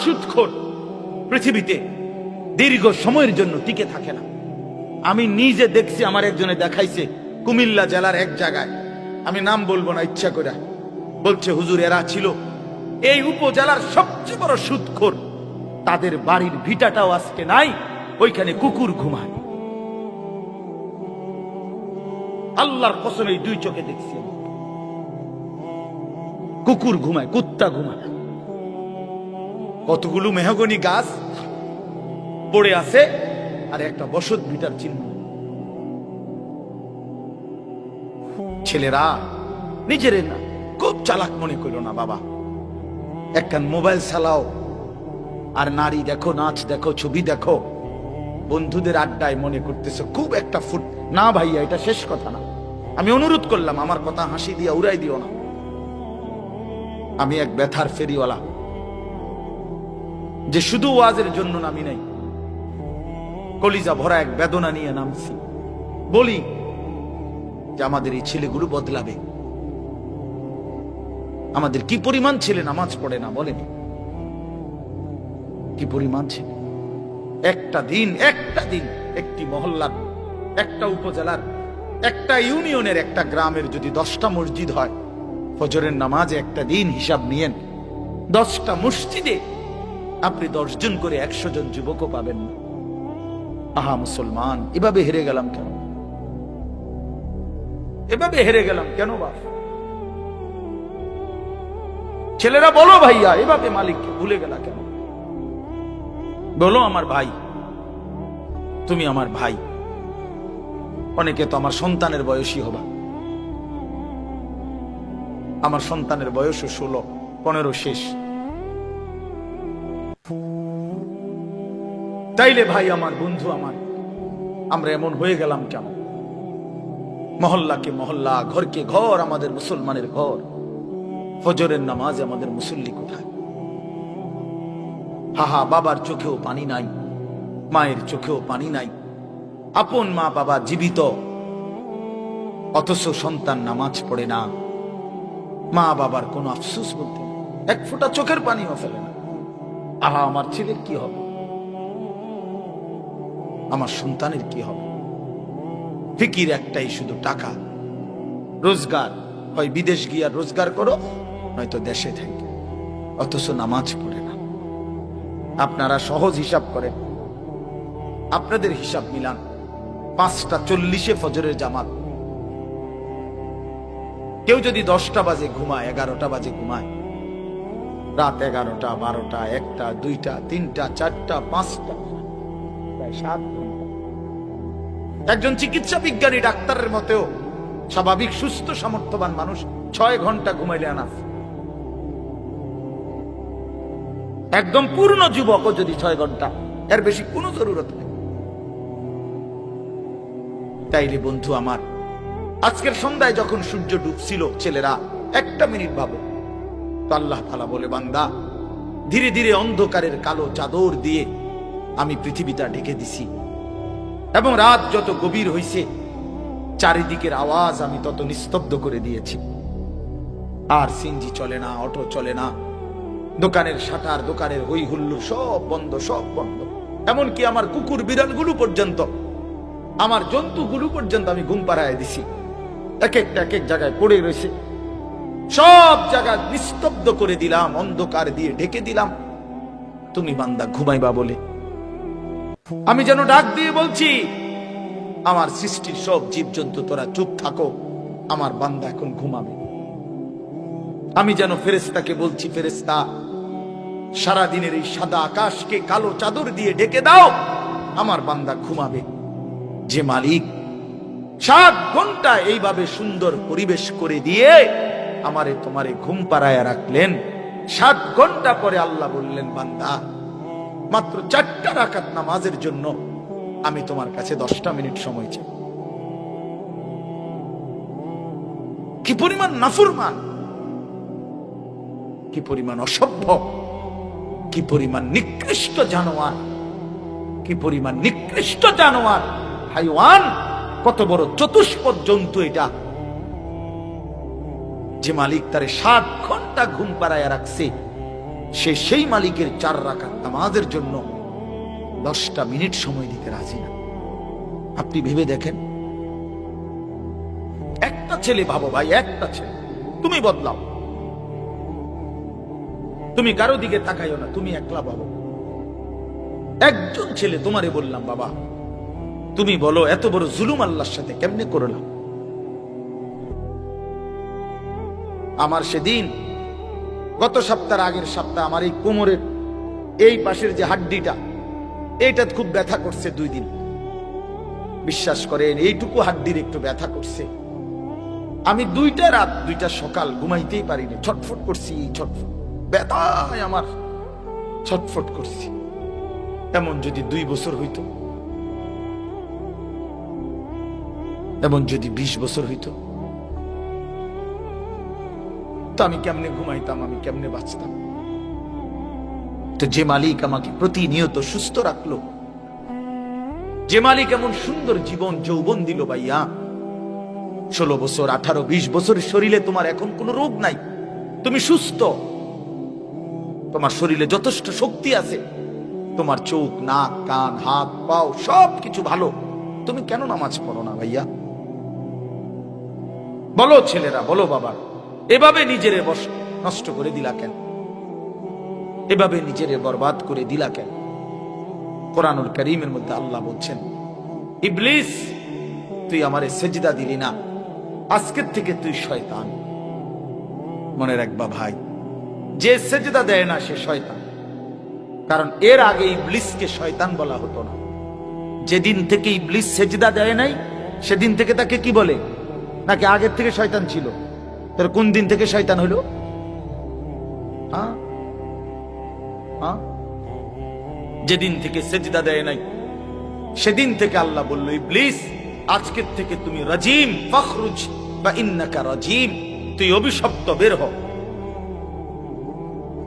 সুদখোর পৃথিবীতে দীর্ঘ সময়ের জন্য টিকে থাকে না। আমি নিজে দেখছি, আমার একজনে দেখাইছে কুমিল্লা জেলার এক জায়গায়, আমি নাম বলবো না ইচ্ছা করে, বলছে হুজুর এরা ছিল এই উপজেলার সবচেয়ে বড় সুদখোর, তাদের বাড়ির ভিটাটাও আজকে নাই, ওইখানে কুকুর ঘুমায়। আল্লাহর কসম এই দুই চোখে দেখছি, কুকুর ঘুমায়, কুত্তা ঘুমায়। কতগুলো মেহগনি গাছ পড়ে আছে আর একটা বসত ভিটার চিহ্ন। ছেলেরা নিজের না খুব চালাক মনে করলো না বাবা, একটা মোবাইল চালাও আর নারী দেখো, নাচ দেখো, ছবি দেখো, বন্ধুদের আড্ডায় মনে করতেছে খুব একটা ফুট। না ভাইয়া, এটা শেষ কথা না। আমি অনুরোধ করলাম, আমার কথা হাসি দিয়া উড়াই দিও না। আমি এক ব্যথার ফেরিওয়ালা, যে শুধু ওয়াজের জন্য নামি নাই, কলিজা ভরা এক বেদনা নিয়ে নামছি। বলি যে আমাদের এই ছেলেগুলো বদলাবে। আমাদের কি পরিমাণ ছেলে নামাজ পড়ে না বলেন, কি পরিমাণ ছেলে। একটা দিন একটি মহল্লার, একটা উপজেলার, একটা ইউনিয়নের, একটা গ্রামের যদি 10টা মসজিদ হয়, ফজরের নামাজে একটা দিন হিসাব নিয়েন, 10টা মসজিদে আপনি 10 জন করে 100 জন যুবকও পাবেন না। আহা মুসলমান, এভাবে হেরে গেলাম কেন? এভাবে হেরে গেলাম কেন বাপ? ছেলেরা বলো ভাইয়া, এভাবে মালিককে ভুলে গেলা কেন? বলো আমার ভাই, তুমি আমার ভাই। অনেকে তো আমার সন্তানের বয়সী হবা, আমার সন্তানের বয়সও 16, 15 শেষ। তাইলে ভাই আমার, বন্ধু আমার, আমরা এমন হয়ে গেলাম কেন? মহল্লাকে মহল্লা, ঘরকে ঘর আমাদের মুসলমানের ঘর, ফজরের নামাজে আমাদের মুসল্লি কোথায়? হাহা, বাবার চোখেও পানি নাই, মায়ের চোখেও পানি নাই। আপন মা বাবা জীবিত, অথচ সন্তান নামাজ পড়ে না। মা বাবার কোনো আফসোস বলতে এক ফোঁটা চোখের পানিও ফেলে না। আহা, আমার ছেলের কি হবে? আমার সন্তানের কি হবে? ফিকির একটাই, শুধু টাকা, রোজগার। হয় বিদেশ গিয়া রোজগার করো, নয়তো দেশে থেকে। অথচ নামাজ পড়ে না। আপনারা সহজ হিসাব করেন, আপনাদের হিসাব মিলান। 5টা 40-এ ফজরের জামাত। কেউ যদি 10টা বাজে ঘুমায়, 11টা বাজে ঘুমায়, রাত 11টা, 12টা, 1টা, 2টা, 3টা, 4টা, 5টা, প্রায় 7 ঘন্টা। একজন চিকিৎসা বিজ্ঞানী ডাক্তারের মতেও স্বাভাবিক সুস্থ সামর্থ্যবান মানুষ 6 ঘন্টা ঘুমাইলে আনা। একদম পূর্ণ যুবকও যদি 6 ঘন্টা, এর বেশি কোনো জরুরত নেই। তাইলে বন্ধু আমার, আজকের সন্ধ্যায় যখন সূর্য ডুবছিল, ছেলেরা 1টা মিনিট ভাবো তো, আল্লাহ তাআলা বলে, বান্দা ধীরে ধীরে অন্ধকারের কালো চাদর দিয়ে আমি পৃথিবীটা ঢেকে দিছি, এবং রাত যত গভীর হইছে, চারিদিকের আওয়াজ আমি তত নিস্তব্ধ করে দিয়েছি। আর সিএনজি চলে না, অটো চলে না, দোকানের শাটার, দোকানের হই হুল্লোড় সব বন্ধ, সব বন্ধ। এমনকি আমার কুকুর বিড়ালগুলো পর্যন্ত, আমার জন্তুগুলো পর্যন্ত আমি ঘুম পাড়ায় দিছি। এক এক জায়গায় পড়ে রয়েছে, সব জায়গা নিস্তব্ধ করে দিলাম, অন্ধকার দিয়ে ঢেকে দিলাম। তুমি বান্দা ঘুমাইবা বলে আমি যেন ডাক দিয়ে বলছি, আমার সৃষ্টির সব জীবজন্তু তোরা চুপ থাকো, আমার বান্দা এখন ঘুমাবে। আমি যেন ফেরেশতাকে বলছি, ফেরেশতা সারাদিনের এই সাদা আকাশকে কালো চাদর দিয়ে ঢেকে দাও, আমার বান্দা ঘুমাবে। যে মালিক 7 ঘন্টা এইভাবে সুন্দর পরিবেশ করে দিয়ে আমারে তোমারে ঘুম পাড়ায় রাখলেন, 7 ঘন্টা পরে আল্লাহ বললেন, বান্দা মাত্র 4টা রাকাত নামাজের জন্য আমি তোমার কাছে 10টা মিনিট সময় চাই। কি পরিমাণ নাফরমান, কি পরিমাণ অসভ্য, কি পরিমাণ নিকৃষ্ট জানোয়ার, কি পরিমাণ নিকৃষ্ট জানোয়ার, হাইওয়ান, কত বড় চতুষ্পদ জন্তু এটা, যে মালিক তারে 7 ঘন্টা ঘুম পাড়ায় রাখছে, সে সেই মালিকের 4 রাকাত নামাজের জন্য 10টা মিনিট সময় দিতে রাজি না। আপনি ভেবে দেখেন, একটা ছেলে ভাবো ভাই, একটা ছেলে, তুমি বদলাও, তুমি কারো দিকে তাকাইও না, তুমি একলা ভাবো। একজন ছেলে, তোমারে বললাম বাবা, তুমি বলো এত বড় জুলুম আল্লাহর সাথে কেমনে করলাম? আমার সেদিন গত সপ্তাহের আগের সপ্তাহ আমার এই কোমরের এই পাশের যে হাড্ডিটা, এইটা খুব ব্যথা করছে 2 দিন। বিশ্বাস করেন, এইটুকু হাড্ডির একটু ব্যথা করছে। আমি 2টা রাত 2টা সকাল ঘুমাইতেই পারিনি, ছটফট করছি, ছটফট ব্যথায় আমার ছটফট করছি। এমন যদি 2 বছর হইতো, এমন যদি 20 বছর হইতো, তো আমি কেমনে ঘুমাইতাম, আমি কেমনে বাঁচতাম? তো যে মালিক আমাকে প্রতিনিয়ত সুস্থ রাখলো, যে মালিক এমন সুন্দর জীবন যৌবন দিল ভাইয়া, 16 বছর 18 20 বছরের শরীরে তোমার এখন কোনো রোগ নাই, তুমি সুস্থ, তোমার শরীরে যথেষ্ট শক্তি আছে, তোমার চোখ, নাক, কান, হাত, পাও সব কিছু ভালো, তুমি কেন নামাজ পড়ো না ভাইয়া? বলো ছেলেরা, বলো বাবা, এভাবে নিজেরে নষ্ট করে দিলা কেন? এভাবে নিজেরে বরবাদ করে দিলা কেন? কোরআনুল কারীমের মধ্যে আল্লাহ বলছেন, ইবলিস তুই আমারে সেজদা দিলি না, আজকের থেকে তুই শয়তান। মনে রাখবা ভাই, যে সেজদা দেয় না সে শয়তান। কারণ এর আগে ইবলিসকে শয়তান বলা হতো না। যেদিন থেকে ইবলিস সেজদা দেয় নাই, সেদিন থেকে তাকে কি বলে? নাকি আগের থেকে শয়তান ছিল? তার কোন দিন থেকে শয়তান হলো? যেদিন থেকে সেজদা দেয় নাই, সেদিন থেকে আল্লাহ বলল, ইবলিস আজকের থেকে তুমি রাজিম, ফখরুজ বা ইন্নাকা রাজিম, তুই অভিশপ্ত, বের হ।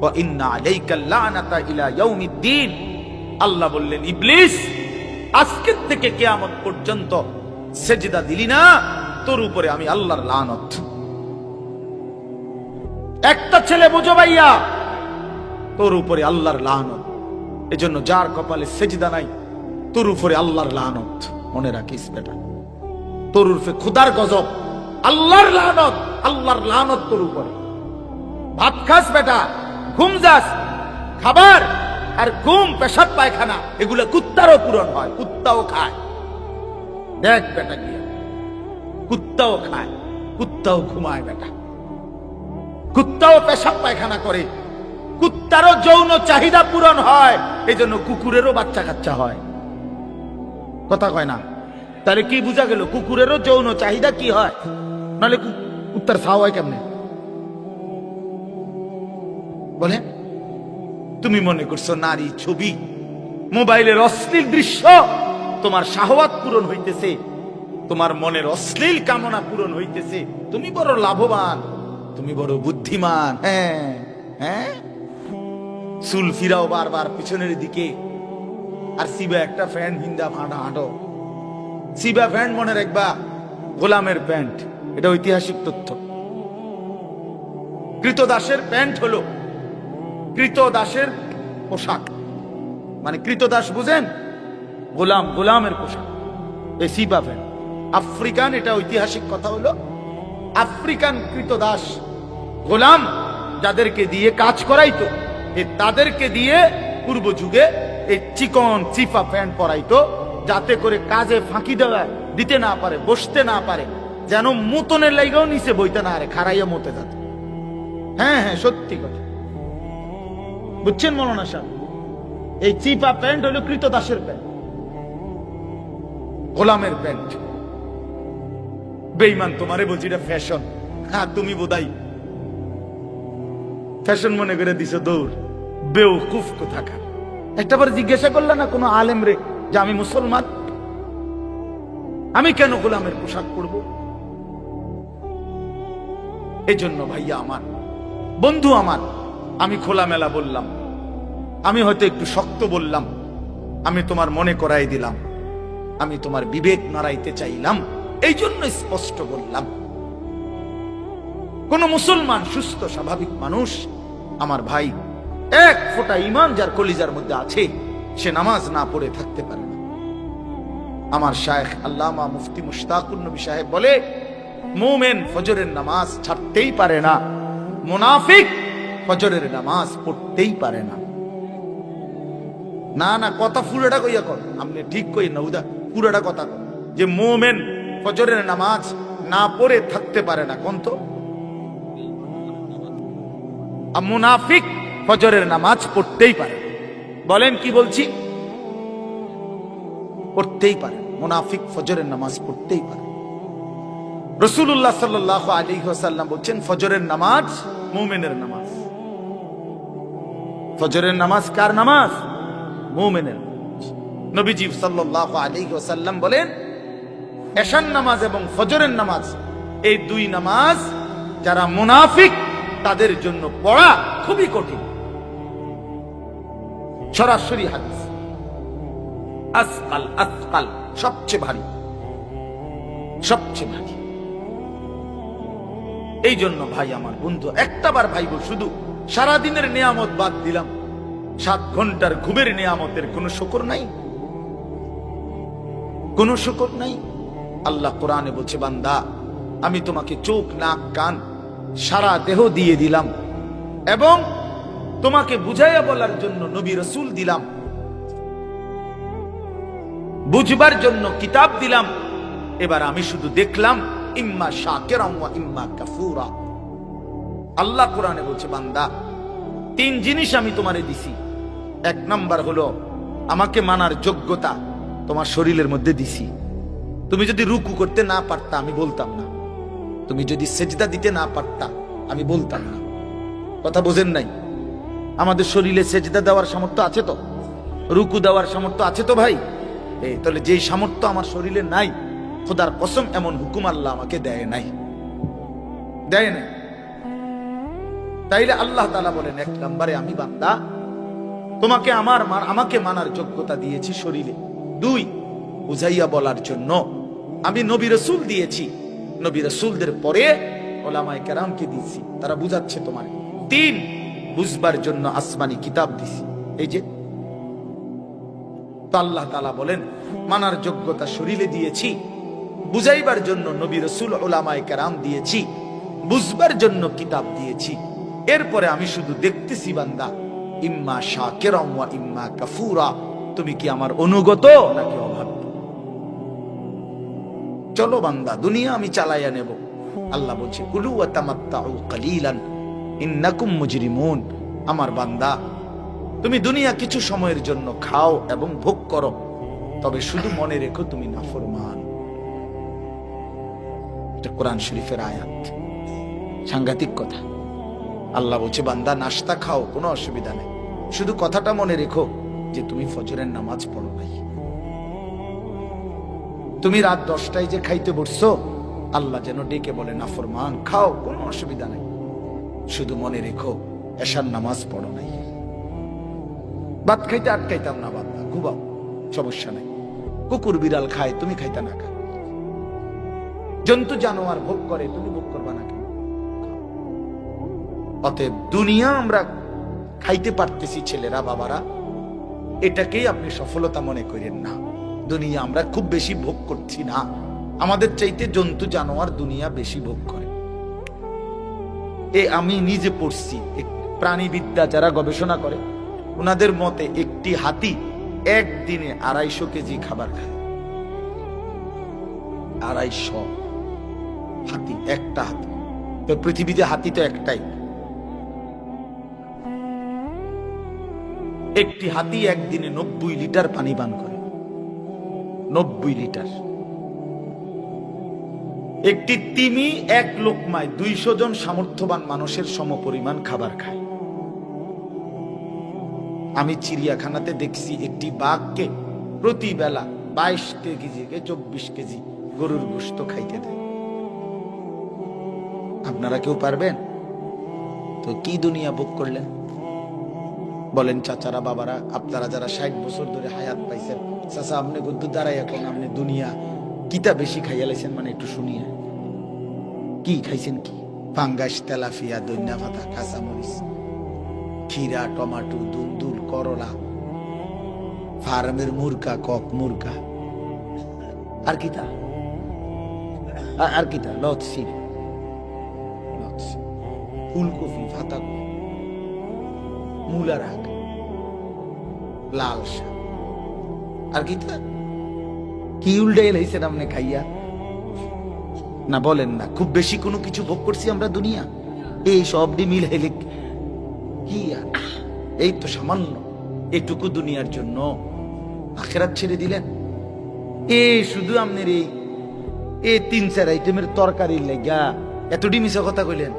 ওয়া ইন্না আলাইকা লানাতা ইলা ইয়াউমিদ্দিন, আল্লাহ বললেন, ইবলিস আজকের থেকে কিয়ামত পর্যন্ত সেজদা দিলি না, তোর উপরে আমি আল্লাহর লানত। একটা ছেলে বুঝো ভাইয়া, তোর উপরে আল্লাহর লানত। এজন্য যার কপালে সেজদা নাই, তোর উপরে আল্লাহর লানত। মনে রাখিস বেটা, তোর উপরে খোদার গজব, আল্লাহর লানত, আল্লাহর লানত তোর উপরে। ভাত খাস বেটা, ঘুম যাস, খাবার আর ঘুম, পেশাব পায়খানা এগুলো কুত্তারও পূরণ হয়, কুত্তাও খায়। দেখ বেটা গিয়ে, কুত্তাও খায়, কুত্তাও ঘুমায় বেটা, কুত্তাও পেশাব পায়খানা করে, কুত্তারও যৌন চাহিদা পূরণ হয়। এই জন্য কুকুরেরও বাচ্চা কাচ্চা হয়। কথা কয় না? তাহলে কি বোঝা গেল? কুকুরেরও যৌন চাহিদা কি হয়, নাহলে কুত্তার ছাও হয় কেমনে? বলে তুমি মনে করছো নারী ছবি, মোবাইলের অশ্লীল দৃশ্য তোমার শাহওয়াত পূরণ হইতেছে, তোমার মনের অশ্লীল কামনা পূরণ হইতেছে, তুমি বড় লাভবান, তুমি বড় বুদ্ধিমান। হ্যাঁ হ্যাঁ, চুল ফিরাও বারবার পিছনের দিকে, আর সিবা একটা প্যান্ট হিন্দা ভাঁটা হাঁটো। সিবা প্যান্ট মনে রাখবা, গোলামের প্যান্ট, এটা ঐতিহাসিক তথ্য। কৃতদাসের প্যান্ট হলো কৃতদাসের পোশাক, মানে কৃতদাস বুঝেন, গোলাম, গোলামের পোশাক, এই সিবা প্যান্ট। আফ্রিকান, এটা ঐতিহাসিক কথা হলো, আফ্রিকান কৃতদাস গোলাম যাদেরকে দিয়ে কাজ করাইতো, তাদেরকে দিয়ে পূর্ব যুগে এই চিকন চিফা প্যান্ট পরাইতো, যাতে করে কাজে ফাঁকি দেওয়া দিতে না পারে, বসতে না পারে, যেন মুতনের লাইগাও নিচে বইতে না পারে, খারাইয়া মতে যেত। হ্যাঁ হ্যাঁ, সত্যি কথা বুঝছেন মৌলানা সাহেব? এই চিপা প্যান্ট হলো কৃতদাসের প্যান্ট, গোলামের প্যান্ট। বেঈমান তোমারে বলছি এটা ফ্যাশন, হ্যাঁ তুমি বোধাই ফ্যাশন মনে করে দিছো দৌড়, বেওকুফ কোথাকার। একটাবার জিজ্ঞাসা করলে না কোনো আলেম রে যে আমি মুসলমান, আমি কেন গোলামের পোশাক পরব? এই জন্য ভাইয়া আমার, বন্ধু আমার, আমি খোলামেলা বললাম, আমি হয়তো একটু শক্ত বললাম, আমি তোমার মনে করাই দিলাম, আমি তোমার বিবেক নাড়াইতে চাইলাম, এই জন্য স্পষ্ট বললাম। কোন মুসলমান সুস্থ স্বাভাবিক মানুষ আমার ভাই এক ফোঁটা ঈমান যার কলিজার মধ্যে আছে, সে নামাজ না পড়ে থাকতে পারে না। আমার শায়েখ আল্লামা মুফতি মুশতাকুর নবী সাহেব বলে, মুমিন ফজরের নামাজ ছাড়তেই পারে না, মুনাফিক ফজরের নামাজ পড়তেই পারে না। না না, কথা পুরোটা কইয়া কর, আপনি ঠিক কই না উদা, পুরোটা কথা কর যে মুমিন ফজরের নামাজ না পড়ে থাকতে পারে না। কোন তো মুনাফিক ফজরের নামাজ পড়তেই পারে। বলেন কি বলছি? পড়তেই পারে। মুনাফিক ফজরের নামাজ পড়তেই পারে। রাসূলুল্লাহ সাল্লাল্লাহু আলাইহি ওয়াসাল্লাম বলেন, ফজরের নামাজ মুমিনের নামাজ। ফজরের নামাজ কার নামাজ? মুমিনের। নবীজি সাল্লাল্লাহু আলাইহি ওয়াসাল্লাম বলেন, এশার নামাজ এবং ফজরের নামাজ, এই দুই নামাজ যারা মুনাফিক তাদের জন্য পড়া খুবই কঠিন। সরাসরি হাদিস, আসকাল আসকাল, সবচেয়ে ভারী, সবচেয়ে ভারী। এই জন্য ভাই আমার বন্ধু, একটাবার ভাই বল, শুধু সারাদিনের নিয়ামত বাদ দিলাম, 7 ঘন্টার ঘুমের নিয়ামতের কোনো শুকর নাই, কোনো শুকর নাই। আল্লাহ কোরআনে বলছে, বান্দা আমি তোমাকে চোখ নাক কান সারা দেহ দিয়ে দিলাম এবং তোমাকে বুঝাইয়া বলার জন্য নবী রাসূল দিলাম, বুঝবার জন্য কিতাব দিলাম। এবার আমি শুধু দেখলাম ইম্মা শাকিরান ওয়া ইম্মা কাফুরা। আল্লাহ কোরআনে বলছে, বান্দা 3 জিনিস আমি তোমারে দিছি। 1 নাম্বার হলো আমাকে মানার যোগ্যতা তোমার শরীরের মধ্যে দিছি। তুমি যদি রুকু করতে না পারতা আমি বলতাম না, তুমি যদি সেজদা দিতে না পারতা আমি বলতাম না। কথা বোঝেন নাই? আমাদের শরীরে সেজদা দেওয়ার সামর্থ্য আছে তো, রুকু দেওয়ার সামর্থ্য আছে তো ভাই। তাহলে যেই সামর্থ্য আমার শরীরে নাই, খোদার কসম এমন হুকুম আল্লাহ আমাকে দেয় নাই, দেয় নাই। তাইলে আল্লাহ তাআলা বলেন, 1 নম্বরে আমি বান্দা তোমাকে আমাকে মানার যোগ্যতা দিয়েছি শরীরে। 2, বুঝাইয়া বলার জন্য আমি নবী রাসূল দিয়েছি, নবী রাসূলদের পরে উলামায়ে কেরামকে দিয়েছি, তারা বুঝাচ্ছে তোমার। 3, বুঝবার জন্য আসমানি কিতাব দিছি। এই যে তো আল্লাহ তাআলা বলেন, মানার যোগ্যতা শরীরে দিয়েছি, বুঝাইবার জন্য নবী রাসূল উলামায়ে কেরাম দিয়েছি, বুঝবার জন্য কিতাব দিয়েছি। এরপরে আমি শুধু দেখতেছি বান্দা ইম্মা শাকিরান ওয়া ইম্মা কাফুরা, তুমি কি আমার অনুগত নাকি অবাধ্য। চলো বান্দা, দুনিয়া আমি চালাইয়া নেব। আল্লাহ বলছে, কুলু ওয়া তামাত্তাউ কালিলান ইন্নাকুম মুজরিমুন। আমার বান্দা তুমি দুনিয়া কিছু সময়ের জন্য খাও এবং ভোগ করো, তবে শুধু মনে রেখো তুমি নাফরমান। এটা কোরআন শরীফের আয়াত, সাংঘাতিক কথা। আল্লাহ বলছে, বান্দা নাস্তা খাও, কোনো অসুবিধা নেই, শুধু কথাটা মনে রেখো যে তুমি ফজরের নামাজ পড়ো নাই। তুমি রাত 10টায় যে খাইতে বসছো, আল্লাহ যেন ডেকে বলে, নাফরমান খাও, কোনো অসুবিধা নেই, শুধু মনে রেখো এশার নামাজ পড়ো নাই। ভাত খাইতে আটকাইতাম না, বান্দা ঘুমাও, সমস্যা নাই। কুকুর বিড়াল খায়, তুমি খাইতা না খা। জন্তু জানোয়ার ভোগ করে, তুমি ভোগ করবা না কেন? অতএব দুনিয়া আমরা খাইতে পারতেছি ছেলেরা বাবারা, এটাকেই আপনি সফলতা মনে করেন না। দুনিয়া আমরা খুব বেশি ভোগ করছি না, আমাদের চাইতে জন্তু জানোয়ার দুনিয়া বেশি ভোগ করে। আমি নিজে পড়ছি, প্রাণীবিদ্যা যারা গবেষণা করে ওনাদের মতে একটি হাতি একদিনে 250 কেজি খাবার খায়। 250 হাতি, একটা হাতি। তো পৃথিবীতে হাতি তো একটাই। একটি হাতি একদিনে 90 লিটার পানি পান করে, 90 লিটার। একটি তিমি এক লোকমায় 200 জন সামর্থ্যবান মানুষের সমপরিমাণ খাবার খায়। আমি চিড়িয়াখানাতে দেখছি একটি বাঘকে প্রতি বেলা 22 কেজি থেকে 24 কেজি গরুর গোশত খাইতে দেয়। আপনারা কেউ পারবেন? তো কি দুনিয়া ভোগ করলেন বলেন চাচারা বাবারা, আপনারা যারা 60 বছর ধরে হায়াত পাইছেন, চাচা আপনি গদ্দু দাঁড়াই, এখন আপনি দুনিয়া কিতা বেশি খাইয়া লাইছেন, মানে একটু শুনিয়া কি খাইছেন? কি ফাঙ্গাস, তেলাফিয়া, দৈন্যা ভাতা, কাঁচামরিচ, খিরা, টমাটো, দুলদুল, করলা, ফার্মের মুরগা, কক মুরগা, আর কিতা আর কিতা লচ্ছি, ফুলকপি, পাতাকপি, মূলা শাক, লাল শাক, আর কিতা কি উল্টে এলাইছেন আপনি খাইয়া? না বলেন না, খুব বেশি কোনো কিছু ভোগ করছি আমরা দুনিয়া? এই সব মিল হেলে কি আর, এই তো সামান্য এটুকু দুনিয়ার জন্য আখেরাত ছেড়ে দিলেন। শুধু আপনার এই 3-4 আইটেমের তরকারির লেগা এতটি মিছা কথা কইলেন,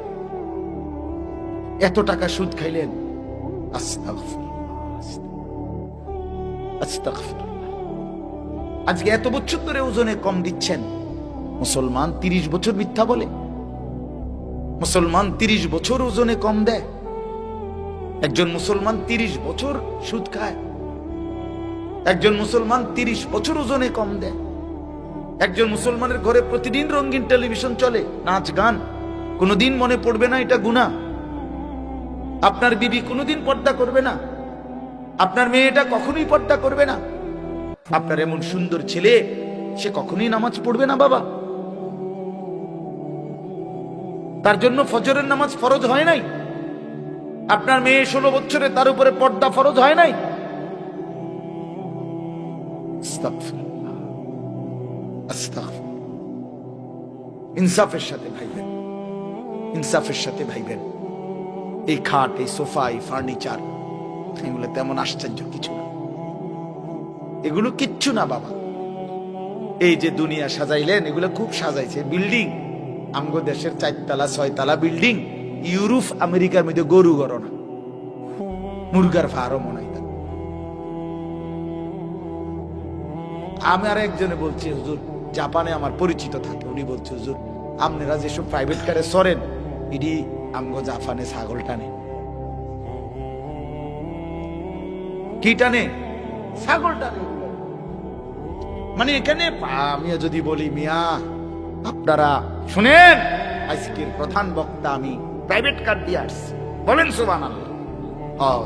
এত টাকা সুদ খাইলেন। আজকে এত বছর ধরে ওজনে কম দিচ্ছেন, মুসলমান 30 বছর মিথ্যা বলে, মুসলমান 30 বছর ওজনে কম দেয়, একজন মুসলমান 30 বছর সুদ খায়, একজন মুসলমান 30 বছর ওজনে কম দেয়, একজন মুসলমানের ঘরে প্রতিদিন রঙিন টেলিভিশন চলে, নাচ গান, কোনোদিন মনে পড়বে না এটা গুনাহ। আপনার বিবি কোনোদিন পর্দা করবে না, আপনার মেয়েটা কখনোই পর্দা করবে না, আপনার এমন সুন্দর ছেলে সে কখনোই নামাজ পড়বে না বাবা। তার জন্য ফজরের নামাজ ফরজ হয় নাই। আপনার মেয়ে 16 বছরে, তার উপরে পর্দা ফরজ হয় নাই। ইনসাফের সাথে ভাইবেন, ইনসাফের সাথে ভাইবেন। এই খাট, এই সোফা, এই ফার্নিচার, এগুলো তেমন আশ্চর্য কিছু না, এগুলো কিচ্ছু না বাবা। এই যে দুনিয়া সাজাইলেন, এগুলো খুব সাজাইছে। বিল্ডিং আমগো দেশের 4 তলা 6 তলা বিল্ডিং, ইউরোপ আমেরিকার মধ্যে গরু গরনা, মুরগার ফার্ম মনে হয়। আমি আর একজনে বলছি, হুজুর জাপানে আমার পরিচিত থাকে, উনি বলছে হুজুর আপনারা যেসব প্রাইভেট কারে সরেন, এটি আমগো জাপানে ছাগল টানে। কি টানে? ছাগল টানে। মানে এখানে আমি যদি বলি মিয়া আপনারা শুনেন, আজকের প্রধান বক্তা আমি প্রাইভেট কার দিয়ে আসছি, বলেন সুবহানাল্লাহ।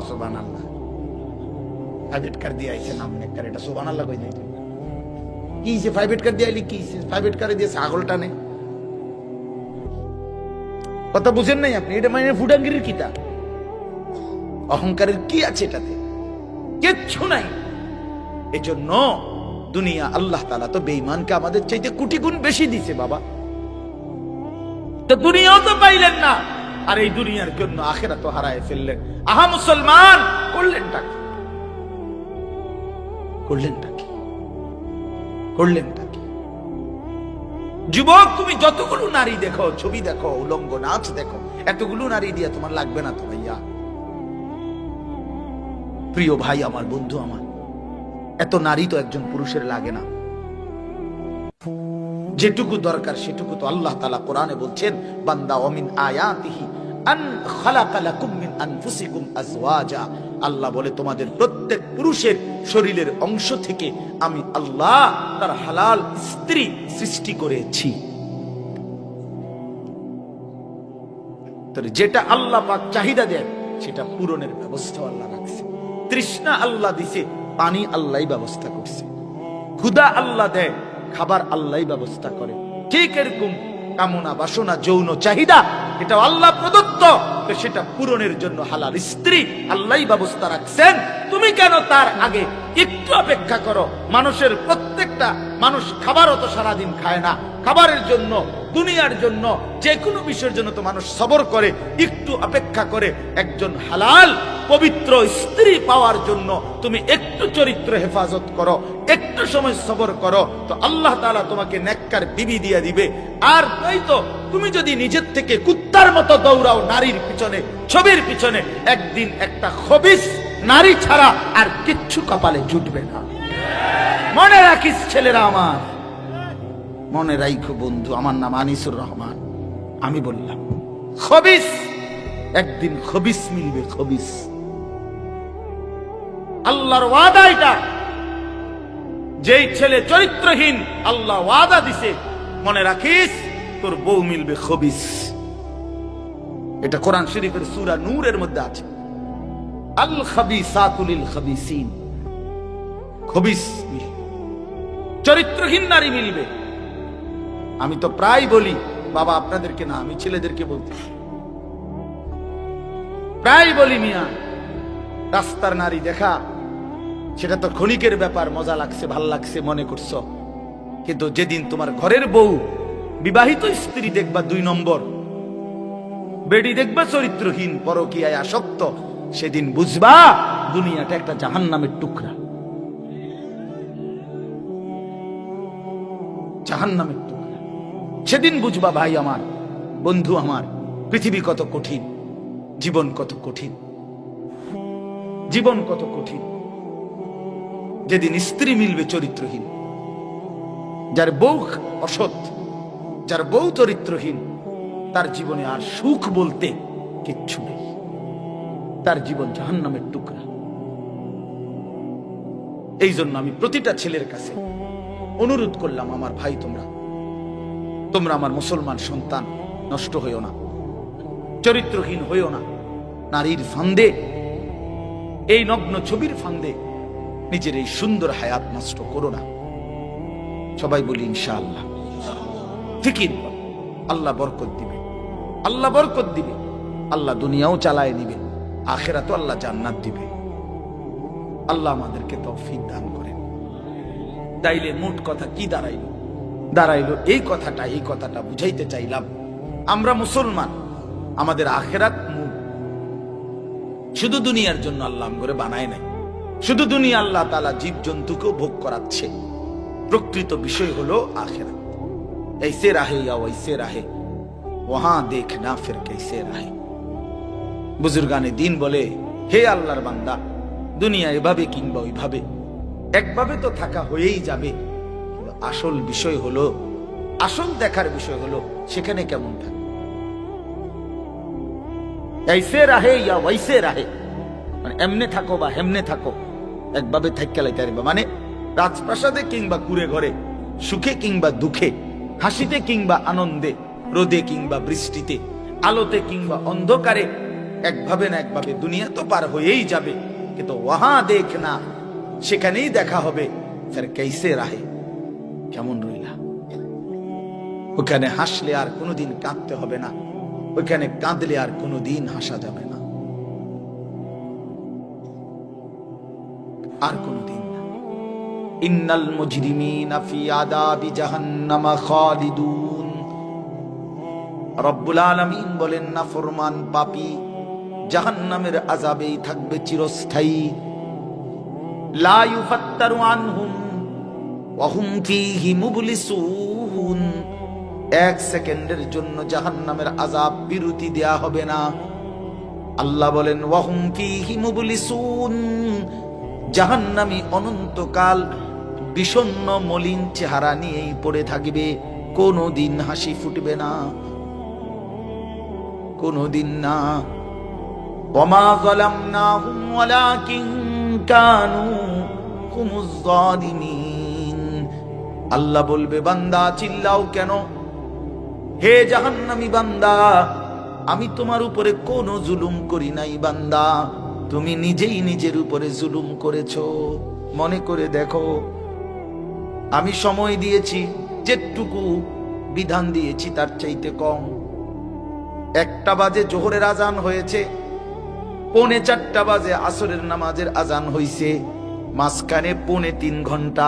সুবহানাল্লাহ, প্রাইভেট কার দিয়ে আইছেন আপনি, এটা সুবহানাল্লাহ কই দিতে কি যে প্রাইভেট কার দিয়ে আইলি, কি প্রাইভেট কারে দিয়ে ছাগল টানে? কথা বুঝেন নাই আপনি? এটা মানে ফুটাঙ্গিরির কিতা, অহংকারের কি আছে এটাতে? কিচ্ছু নাই। এজন্য দুনিয়া আল্লাহ তাআলা তো বেঈমানকে আমাদের চাইতে কোটি গুণ বেশি দিছে বাবা। তো দুনিয়াও তো পাইলেন না, আর এই দুনিয়ার জন্য আখিরাতও হারায় ফেললেন। আহা মুসলমান, করলেনটা কি? করলেনটা কি? করলেনটা কি? যুবক, তুমি যতগুলো নারী দেখো, ছবি দেখো, উলঙ্গ নাচ দেখো, এতগুলো নারী দিয়ে তোমার লাগবে না তো ভাইয়া। প্রিয় ভাই আমার, বন্ধু আমার, এত নারী তো একজন পুরুষের লাগে না। যেটুকু দরকার সেটুকু তো আল্লাহ তাআলা কোরআনে বলছেন, বান্দা ওমিন আয়াতিহি আন খালাকা লাকুম মিন আনফুসিকুম আজওয়াজা। আল্লাহ বলে তোমাদের প্রত্যেক পুরুষের শরীরের অংশ থেকে আমি আল্লাহ তার হালাল স্ত্রী সৃষ্টি করেছি। যেটা আল্লাহ পাক চাহিদা দেন সেটা পূরণের ব্যবস্থা আল্লাহ রাখছে। তৃষ্ণা আল্লাহ দিছে, পানি আল্লাহই ব্যবস্থা করছে। ক্ষুধা আল্লাহ দেয়, খাবার আল্লাহই ব্যবস্থা করে। ঠিক এরকম কামনা বাসনা যৌন চাহিদা এটা আল্লাহ প্রদত্ত, সেটা পূরণের জন্য হালাল স্ত্রী আল্লাহই ব্যবস্থা রাখছেন। তুমি কেন তার আগে একটু অপেক্ষা করো? মানুষের প্রত্যেকটা মানুষ খাবারও তো সারাদিন খায় না। খাবারের জন্য, দুনিয়ার জন্য, যে কোনো বিষয়ের জন্য তো মানুষ সবর করে, একটু অপেক্ষা করে। একজন হালাল পবিত্র স্ত্রী পাওয়ার জন্য তুমি একটু চরিত্র হেফাজত করো, একটু সময় সবর করো, তো আল্লাহ তাআলা তোমাকে নেককার বিবি দিয়ে দিবে। আর তাই তো তুমি যদি নিজের থেকে কুত্তার মতো দৌড়াও নারীর পিছনে, ছবির পিছনে, একদিন একটা খবিস নারী ছাড়া আর কিচ্ছু কপালে জুটবে না। মনে রাখিস ছেলেরা আমার, মনে রাখো বন্ধু, আমার নাম আনিসুর রহমান। আমি বললাম খবিস, একদিন খবিস মিলবে, খবিস। আল্লাহর ওয়াদা এটা। যেই ছেলে চরিত্রহীন, আল্লাহ ওয়াদা দিছে, মনে রাখিস তোর বউ মিলবে খবিস। এটা কোরআন শরীফের সূরা নূরের মধ্যে আছে। আল খাবিসাতু লিল খাবিসিন, খবিস চরিত্রহীন নারী মিলবে। আমি তো প্রায় বলি, বাবা আপনাদেরকে না, আমি ছেলেদেরকে বলতেছি, প্রায় বলি মিয়া, রাস্তার নারী দেখা সেটা তো ক্ষণিকের ব্যাপার, মজা লাগছে, ভাল লাগছে মনে করছো, কিন্তু যেদিন তোমার ঘরের বউ, বিবাহিত স্ত্রী দেখবা 2 নম্বর, বেডি দেখবা চরিত্রহীন, পরকীয়ায় আসক্ত, সেদিন বুঝবা দুনিয়াটা একটা জাহান্নামের টুকরা, জাহান্নামের টুকরা। সেদিন বুঝবা ভাই আমার, বন্ধু আমার, পৃথিবী কত কঠিন, জীবন কত কঠিন, জীবন কত কঠিন। যেদিন স্ত্রী মিলবে চরিত্রহীন, যার বউ অসৎ, যার বউ চরিত্রহীন, তার জীবনে আর সুখ বলতে কিচ্ছু নেই, তার জীবন জাহান্নামের টুকরা। এই জন্য আমি প্রতিটা ছেলের কাছে অনুরোধ করলাম, আমার ভাই, তোমরা আমার মুসলমান সন্তান, নষ্ট হইও না, চরিত্রহীন হইও না, নারীর ফান্দে, এই নগ্ন ছবির ফান্দে নিজের এই সুন্দর হায়াত নষ্ট করো না। সবাই বলি ইনশাআল্লাহ। ফিকির কর, আল্লাহ বরকত দিবে, আল্লাহ বরকত দিবে, আল্লাহ দুনিয়াও চালায় নিবে, আখিরাতে আল্লাহ জান্নাত দিবে। আল্লাহ আমাদেরকে তৌফিক দান করেন। তাইলে মোট কথা কি দাঁড়াইলো এই কথাটা বুঝাইতে চাইলাম, আমরা মুসলমান, আমাদের আখিরাত শুধু দুনিয়ার জন্য আল্লাহ করে বানায় নাই, শুধু দুনিয়া আল্লাহ তাআলা জীব জন্তুকেও ভোগ করাচ্ছে। প্রকৃত বিষয় হলো আখিরাত। ऐसे रहे या वैसे रहे, वहां देखना फिर कैसे रहे। বুজুর্গানে দিন বলে, হে আল্লাহর বান্দা, দুনিয়া এভাবে কিংবা ওইভাবে, একভাবে তো থাকা হয়েই যাবে, কিন্তু আসল বিষয় হলো, আসল দেখার বিষয় হলো সেখানে কেমন থাকে। ऐसे रहे या वैसे रहे, মানে এমনে থাকো বা হেমনে থাকো, একভাবে থাইকা লাইতে পারবা, মানে রাজপ্রাসাদে কিংবা কুড়ে ঘরে, সুখে কিংবা দুঃখে, হাসিতে কিংবা আনন্দে, রোদে কিংবা বৃষ্টিতে, আলোতে কিংবা অন্ধকারে, একভাবে না একভাবে দুনিয়া তো পার হয়েই যাবে, কিন্তু ওয়াহা দেখনা, সেখানেই দেখা হবে ফের कैसे रहे, কেমন রইলা। ওখানে হাসলে আর কোনোদিন কাঁদতে হবে না, ওখানে কাঁদলে আর কোনোদিন হাসা যাবে না, আর কোনোদিন না। ইন্নাল মুজরিমিনা ফি আযাবি জাহান্নাম খালিদুন। রব্বুল আলামিন বলেন, নাফরমান পাপী জাহান্নামের আযাবেই থাকবে চিরস্থায়ী। লা ইউফাত্তারু আনহুম ওয়া হুম ফীহি মুবলিসুন। 1 সেকেন্ডের জন্য জাহান্নামের আযাব বিরতি দেয়া হবে না। আল্লাহ বলেন, ওয়া হুম ফীহি মুবলিসুন, জাহান্নামী অনন্তকাল বিষণ্ণ মলিন চেহারা নিয়েই পড়ে থাকবে, কোনদিন হাসি ফুটবে না, কোনদিন না। ওয়ামা যালামনাহুম ওয়ালাকিন কানু হুমুজ যালিমিন। আল্লাহ বলবে, বান্দা চিল্লাও কেন, হে জাহান্নামী বান্দা, আমি তোমার উপরে কোনো জুলুম করি নাই বান্দা, তুমি নিজেই নিজের উপরে জুলুম করেছো। মনে করে দেখো, আমি সময় দিয়েছি, যেটুকু বিধান দিয়েছি তার চাইতে কম। 1টা বাজে জোহরের আজান হয়েছে, 3:45 বাজে আসরের নামাজের আজান হইছে, মাঝখানে 3.5 ঘন্টা,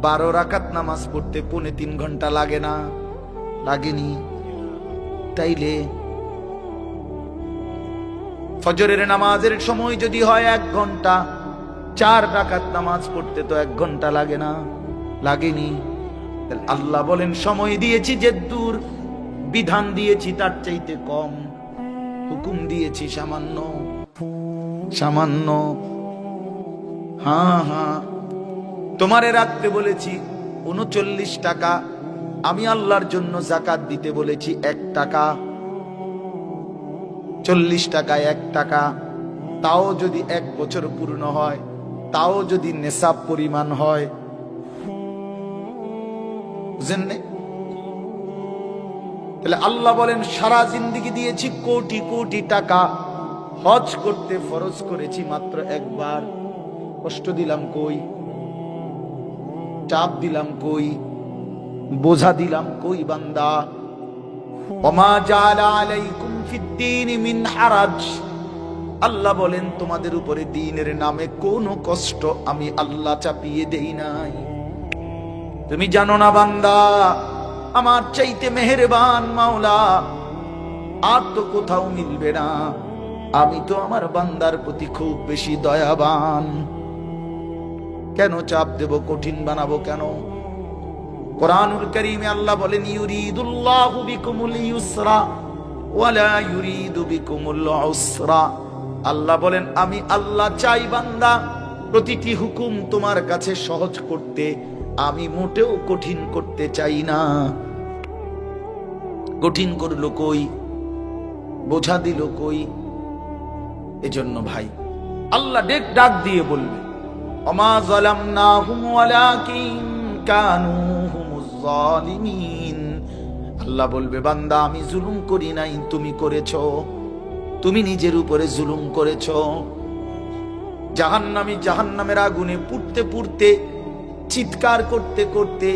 12 রাকাত নামাজ পড়তে 3.5 ঘন্টা লাগে না? লাগেনি? তাইলে ফজরের নামাজের সময় যদি হয় 1 ঘন্টা, 4 রাকাত নামাজ পড়তে তো 1 ঘন্টা লাগে না? লাগেনি? আল্লাহ বলেন, সময় দিয়েছি যে দূর, বিধান দিয়েছি তার চাইতে কম, হুকুম দিয়েছি সামান্য সামান্য। হ্যাঁ হ্যাঁ, তোমারে রাখতে বলেছি 39 টাকা, আমি আল্লাহর জন্য যাকাত দিতে বলেছি 1 টাকা। 40 টাকায় 1 টাকা, তাও যদি 1 বছর পূর্ণ হয়, তাও যদি নেশাব পরিমাণ হয়, বুঝেন? তাহলে আল্লাহ বলেন, সারা জিন্দেগি দিয়েছি কোটি কোটি টাকা, হজ করতে ফরজ করেছি মাত্র একবার, কষ্ট দিলাম কই, চাপ দিলাম কই, বোঝা দিলাম কই বান্দা? ওমা জাআলা আলাইকুম ফিদ্দীন মিন হারাজ, আল্লাহ বলেন তোমাদের উপরে দ্বীনের নামে কোনো কষ্ট আমি আল্লাহ চাপিয়ে দেই নাই। তুমি জানো না বান্দা, আমার চাইতে মেহেরবান মাওলা আর তো কোথাও মিলবে না। আমি তো আমার বান্দার প্রতি খুব বেশি দয়াবান। কেন চাপ দেব, কঠিন বানাবো কেন? কোরআনুল কারীমে আল্লাহ বলেন ইউরিদুল্লাহু বিকুমুল ইউসরা ওয়ালা ইউরিদু বিকুমুল উসরা। আল্লাহ বলেন আমি আল্লাহ চাই বান্দা প্রতিটি হুকুম তোমার কাছে সহজ করতে, আমি মোটেও কঠিন করতে চাই না। কঠিন করলো কই, বোঝা দিল কই? এজন্য ভাই আল্লাহ ডাক দিয়ে বলবে ওমা যালামনাহুম ওয়ালাকিন কানু হুমুজ জালিমিন। আল্লাহ বলবে বান্দা আমি জুলুম করি নাই, তুমি করেছো, তুমি নিজের উপরে জুলুম করেছো। জাহান্নামী জাহান্নামের আগুনে পুড়তে পুড়তে চিৎকার করতে করতে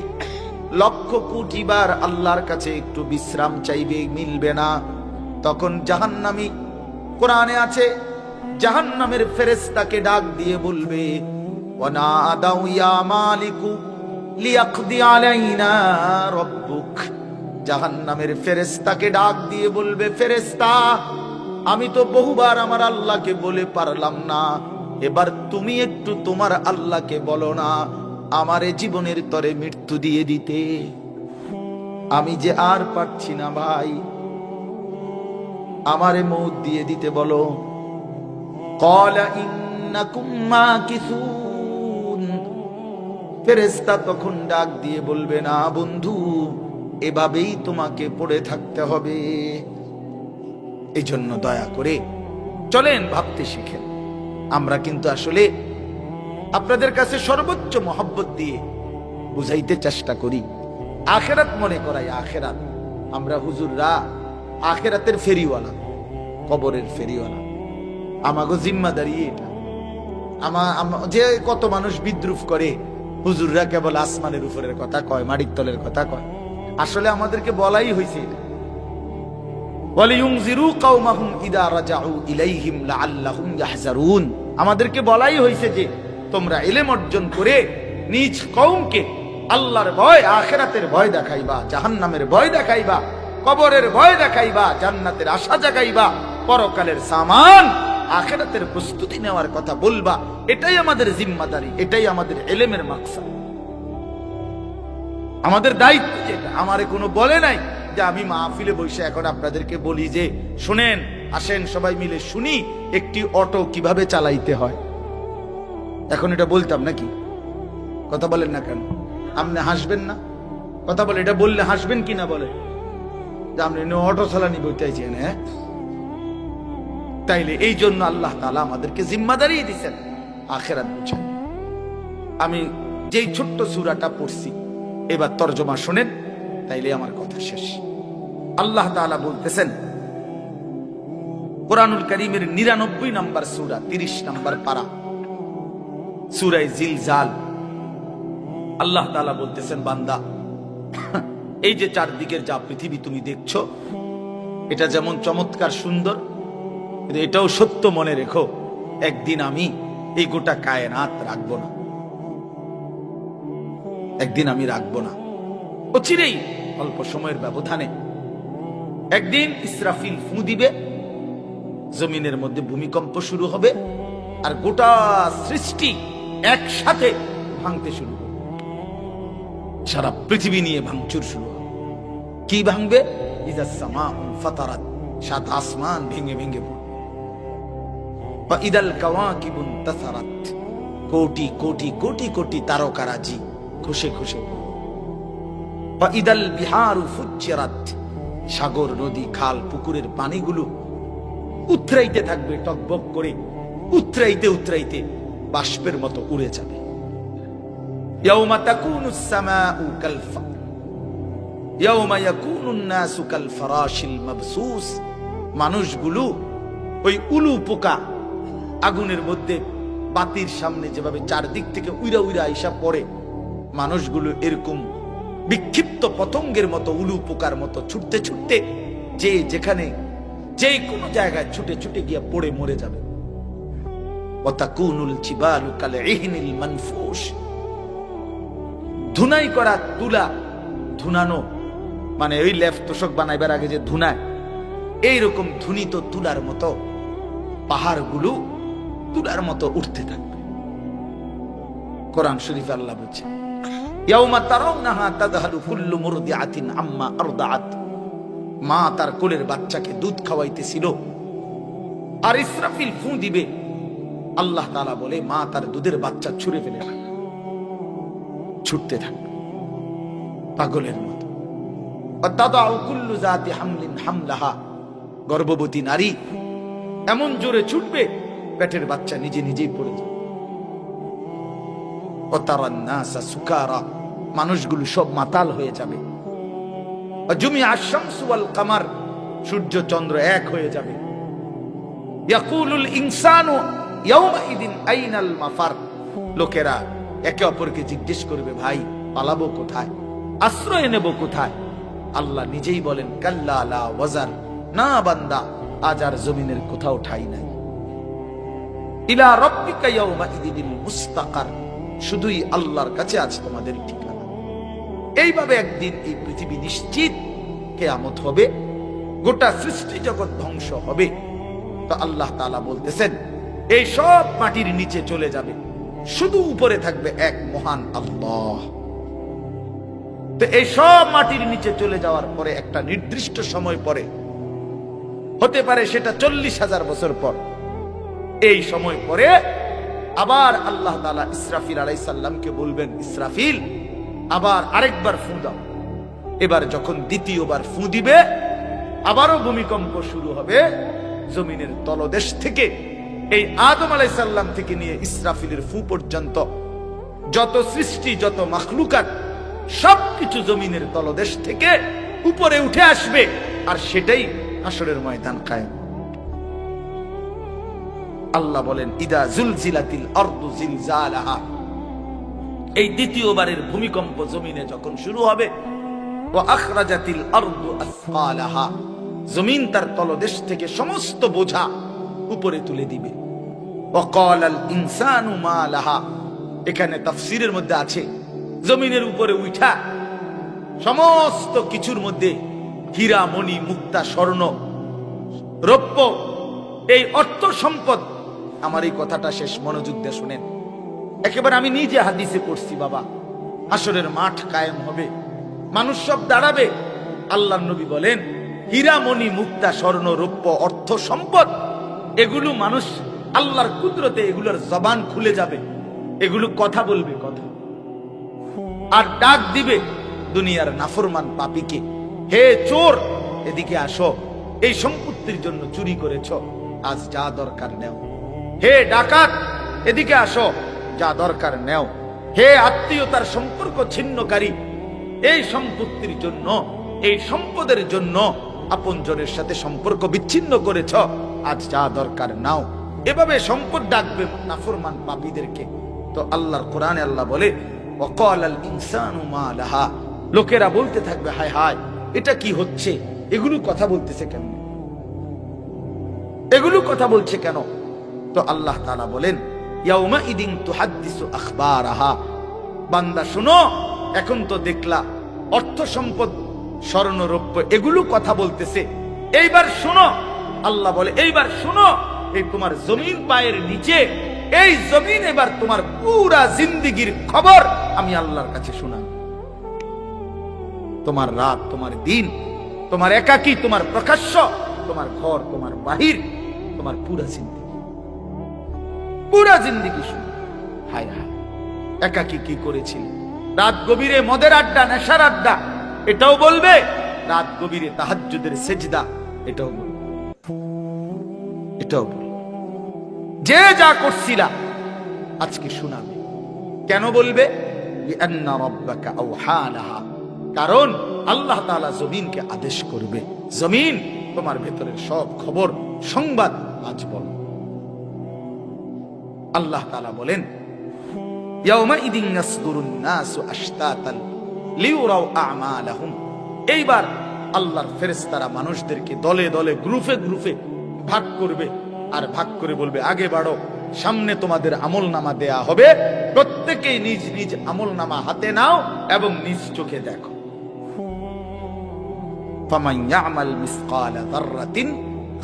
লক্ষ কোটি বার আল্লাহর কাছে একটু বিশ্রাম চাইবে, মিলবে না। তখন জাহান্নামী, কোরআনে আছে, জাহান্নামের ফেরেশতাকে ডাক দিয়ে বলবে ওয়ানাদাউ ইয়া মালিকু লিয়াকদি আলাইনা রাব্বুক। জাহান্নামের ফেরেশতাকে ডাক দিয়ে বলবে ফেরেশতা আমি তো বহুবার আমার আল্লাহকে বলে পারলাম না, এবার তুমি একটু তোমার আল্লাহকে বলো না আমারে জীবনের তরে মৃত্যু দিয়ে দিতে। আমি যে আর পারছি না ভাই, আমারে মৌত দিয়ে দিতে বলো। ক্বালা ইন্নাকুম মাকিসুন। ফেরেশতা তখন ডাক দিয়ে বলবে না বন্ধু, এভাবেই তোমাকে পড়ে থাকতে হবে। এই জন্য দয়া করে চলেন ভাবতে শিখেন। আমরা কিন্তু আসলে আপনাদের কাছে সর্বোচ্চ মহব্বত দিয়ে বুঝাইতে চেষ্টা করি, আখেরাত মনে করাই। আখেরাত আমরা হুজুররা আখেরাতের ফেরিওয়ালা, কবরের ফেরিওয়ালা। আমাগো জিম্মাদারি এটা। যে কত মানুষ বিদ্রুপ করে হুজুররা কেবল আসমানের উপরের কথা কয়, মাটির তলের কথা কয়। আসলে আমাদেরকে বলাই হয়েছে এটা, আমাদেরকে বলাই হয়েছে যে তোমরা ইলম অর্জন করে নিজ কওমকে আল্লাহর ভয়, আখিরাতের ভয় দেখাইবা, জাহান্নামের ভয় দেখাইবা, কবরের ভয় দেখাইবা, জান্নাতের আশা জাগাইবা, পরকালের সামান আখিরাতের প্রস্তুতি নেওয়ার কথা বলবা। এটাই আমাদের জিম্মাদারি, এটাই আমাদের ইলমের মাকসাদ, আমাদের দায়িত্ব। যেটা আমারে কোনো বলে নাই যে আমি মাহফিলে বসে এখন আপনাদেরকে বলি যে শুনেন, আসেন সবাই মিলে শুনি একটি অটো কিভাবে চালাইতে হয়। এখন এটা বলতাম নাকি? কথা বলেন না কেন? আপনি হাসবেন না? কথা বলে, এটা বললে হাসবেন কি না বলে যে আপনি অটো চালানি বইতেছেন? হ্যাঁ, তাইলে এই জন্য আল্লাহ তাআলা আমাদেরকে জিম্মাদারি দিয়েছেন আখিরাত বুঝার। আমি যেই ছোট্ট সূরাটা পড়ছি এবার তরজমা শুনেন, তাইলে আমার কথা শেষ। আল্লাহ তাআলা বলতেছেন কোরআনুল কারীমের 99 নম্বর সূরা 30 নম্বর পারা, সূরা জিলজাল। আল্লাহ তাআলা বলতেছেন বান্দা এই যে চারদিকের যা পৃথিবী তুমি দেখছো, এটা যেমন চমৎকার সুন্দর, এটাও সত্য। মনে রেখো একদিন আমি এই গোটা কায়নাত রাখবো না, একদিন আমি রাখবো না। অচিরেই অল্প সময়ের ব্যবধানে একদিন ইসরাফিল ফু দিবে, জমিনের মধ্যে ভূমিকম্প শুরু হবে, আর গোটা সৃষ্টি একসাথে ভাঙতে শুরু হবে। সারা পৃথিবী নিয়ে ভাঙচুর শুরু হবে। কি ভাঙবে? ইযাস সামাউ ফাতারাত, সাত আসমান ভেঙে ভেঙে পড়বে। ওয়া ইদাল কাওয়াকিবু ইনতাসারাত, কোটি কোটি কোটি কোটি তারকারাজি খুশে খুশে। ওয়া ইদাল বিহারু ফুজ্জিরাত, সাগর নদী খাল পুকুরের পানিগুলো উতরাইতে থাকবে, টকবক করে উতরাইতে উতরাইতে বাষ্পের মতো উড়ে যাবে। ইয়াউমা তাকুনুস সামাউ ইয়াউমা ইয়াকুনুন নাসু কাল ফারাশিল মাবসুস, মানুষগুলো ওই উলু পোকা আগুনের মধ্যে বাতির সামনে যেভাবে চারদিক থেকে উইরা উইরা আইসা পড়ে, মানুষগুলো এরকম বিক্ষিপ্ত পতঙ্গের মতো উলু পোকার মতো ছুটতে ছুটতে যে যেখানে যে কোনো জায়গায় ছুটে ছুটে গিয়ে পড়ে মরে যাবে। ওয়াতাকুনুল জিবালু কালইহনিল মানফুশ, ধুনাই করা তুলা, ধুনানো মানে ওই লেফ তোষক বানাইবার আগে যে ধুনায়, এইরকম ধুনিত তুলার মতো পাহাড়গুলো তুলার মতো উঠতে থাকবে। কোরআন শরীফে আল্লাহ বলছে, ইয়াউমা তারাউনাহা তাযহালু কুল্লু মুরদিআতিন আম্মা আরদাআত, মা তার কোলের বাচ্চাকে দুধ খাওয়াইতেছিল, আর ইসরাফিল ফু দিবে। আল্লাহ তাআলা বলে মা তার দুধের বাচ্চা ছুঁড়ে ফেলে ছুটতে থাকবে পাগলের মতো। ওয়াতাদাউ কুল্লু যাতি হামলিন হামলাহা, গর্ভবতী নারী এমন জোরে ছুটবে পেটের বাচ্চা নিজে নিজেই পড়ে যাবে। ওয়াতারান নাসা সুকারা, মানুষগুলো সব মাতাল হয়ে যাবে। ওয়াজুমিআ আশ-শামসু ওয়াল কামার, সূর্য চন্দ্র এক হয়ে যাবে। ইয়াকুলুল ইনসানু ইয়াউমাইদিন আইনাল মাফার, লোকেরা একে অপরকে জিজ্ঞেস করবে, ভাই পালাবো কোথায়, আশ্রয় নেব কোথায়? আল্লাহ নিজেই বলেন, কাল্লা লা ওয়াজার, না বান্দা, আজ আর জমিনের কোথাও ঠাঁই নাই। ইলা রাব্বিকা ইয়াউমাইদিনিল মুস্তাকার, শুধুই আল্লাহর কাছে আছে তোমাদের ঠিকানা। এইভাবে একদিন এই পৃথিবী নিশ্চিত কিয়ামত হবে, গোটা সৃষ্টি জগৎ ধ্বংস হবে। তো আল্লাহ তাআলা বলতেছেন, এই সব মাটির নিচে চলে যাবে, শুধু উপরে থাকবে এক মহান আল্লাহ। তো এই সব মাটির নিচে চলে যাওয়ার পরে একটা নির্দিষ্ট সময় পরে, হতে পারে সেটা 40,000 বছর পর, এই সময় পরে আবার আল্লাহ তাআলা ইসরাফিল আলাইহিস সালামকে বলবেন, ইসরাফিল আবার আরেকবার ফু দাও। এবার যখন দ্বিতীয়বার ফু দিবে, আবারও ভূমিকম্প শুরু হবে। জমিনের তলদেশ থেকে, এই আদম আলাইহিস সালাম থেকে নিয়ে ইসরাফিলের ফু পর্যন্ত যত সৃষ্টি, যত মাখলুকাত, সবকিছু জমিনের তলদেশ থেকে উপরে উঠে আসবে, আর সেটাই হাসরের ময়দান কায়েম। আল্লাহ বলেন, ইদা জুলজিলাতিল আরদু জিলজালাহা, এই দ্বিতীয়বারের ভূমিকম্প জমিনে যখন শুরু হবে, ওয়া আখরাজাতিল আরদু আসফালাহা, জমিন তার তলদেশ থেকে সমস্ত বোঝা উপরে তুলে দিবে। ওয়া ক্বালাল ইনসানু মা লাহা, এখানে তাফসীরের মধ্যে আছে, জমিনের উপরে উঠা সমস্ত কিছুর মধ্যে হীরা মণি মুক্তা স্বর্ণ রৌপ্য, এই অর্থ সম্পদ। আমার এই কথাটা শেষ মনোযোগ দিয়ে শুনেন, একেবারে আমি নিজে হাদিসে পড়ছি বাবা। হাসরের মাঠ কায়েম হবে, মানুষ সব দাঁড়াবে। আল্লাহর নবী বলেন, হীরা মণি মুক্তা স্বর্ণ রৌপ্য অর্থ সম্পদ, এগুলো মানুষ আল্লাহর কুদরতে এগুলোর জবান খুলে যাবে, এগুলো কথা বলবে, কথা আর ডাক দিবে দুনিয়ার নাফরমান পাপীকে, হে চোর এদিকে আসো, এই সম্পত্তির জন্য চুরি করেছ, আজ যা দরকার নেও। হে ডাকাত এদিকে আসো, যা দরকার নেও। হে আত্মীয়তার সম্পর্ক ছিন্নকারী, এই সম্পত্তির জন্য, এই সম্পদের জন্য আপনজনের সাথে সম্পর্ক বিচ্ছিন্ন করেছ, আজ যা দরকার নাও। এভাবে সম্পদ ডাকবে নাফরমান পাপীদেরকে। তো আল্লাহর কোরআনে আল্লাহ বলে, ওয়াকালাল ইনসানু মা লাহা, লোকেরা বলতে থাকবে, হায় হায় এটা কি হচ্ছে, এগুলো কথা বলতেছে কেন, এগুলো কথা বলছে কেন? তো আল্লাহ তাআলা বলেন, ইয়াউমাইদিন তুহাদ্দিসু আখবারাহা, বান্দা শুনো, এখন তো দেখলা অর্থ সম্পদ স্বর্ণ রৌপ্য এগুলো কথা বলতেছে, এইবার শুনো। আল্লাহ বলে, এইবার শুনো, এই তোমার জমিন পায়ের নিচে, এই জমিন এবার তোমার পুরা জিন্দেগীর খবর আমি আল্লাহর কাছে শোনাব। তোমার রাত, তোমার দিন, তোমার একাকী, তোমার প্রকাশ্য, তোমার ঘর, তোমার বাহির, তোমার পুরা জিন্দেগী, পুরা জিন্দেগী শুনো। হায় হায়, একাকী কি করেছিল, রাত গভীরে মদের আড্ডা, নেশার আড্ডা, এটাও বলবে। রাত গভীরে তাহাজ্জুদের সেজদা, এটাও বলবে, এটাও বলবে। যে যা করছিলা আজকে শোনাবে। কেন বলবে? লিআন্না রাব্বাকা আওহা লাহা, কারণ আল্লাহ তাআলা জমিনকে আদেশ করবে, জমিন তোমার ভেতরের সব খবর সংবাদ আজ বলো। আল্লাহ তাআলা বলেন, ইয়াউমাইদিন ইয়াসদুরুন নাসু আশতাতান লিউরাউ আমালাহুম। এইবার আল্লাহর ফেরেশতারা মানুষদেরকে দলে দলে গ্রুপে গ্রুপে ভাগ করবে, আর ভাগ করে বলবে, আগে বাড়ো, সামনে তোমাদের আমলনামা দেয়া হবে, প্রত্যেকেই নিজ নিজ আমলনামা হাতে নাও এবং নিজ চোখে দেখো। ফামান ইয়ামাল মিসকালা যাররাতিন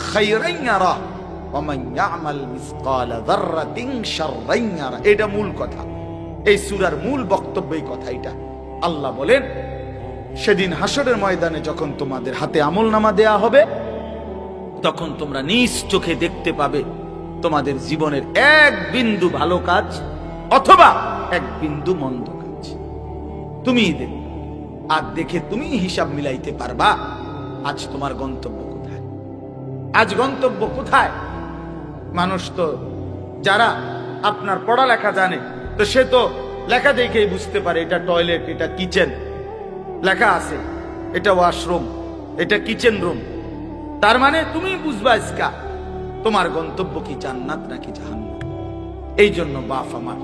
খায়রান ইয়ারা ওয়া মান ইয়ামাল মিসকালা যাররাতিন শাররান ইয়ারা। এটা মূল কথা, এই সূরার মূল বক্তব্য এই কথা। এটা আল্লাহ বলেন, সেদিন হাসরের ময়দানে যখন তোমাদের হাতে আমলনামা দেয়া হবে, তখন তোমরা নিজ চোখে দেখতে পাবে তোমাদের জীবনের এক বিন্দু ভালো কাজ অথবা এক বিন্দু মন্দ কাজ তুমিই দেখবে। আর দেখে তুমি হিসাব মিলাইতে পারবা আজ তোমার গন্তব্য কোথায়। আজ গন্তব্য কোথায়? মানুষ তো যারা আপনার পড়ালেখা জানে, তো সে তো লেখা দেখেই বুঝতে পারে এটা টয়লেট, এটা কিচেন, লেখা আছে এটা ওয়াশরুম, এটা কিচেন রুম। তার মানে তুমি বুঝবা ইসকা তোমার গন্তব্য কি জান্নাত নাকি জাহান্নাম। এই জন্য বাপ আমার,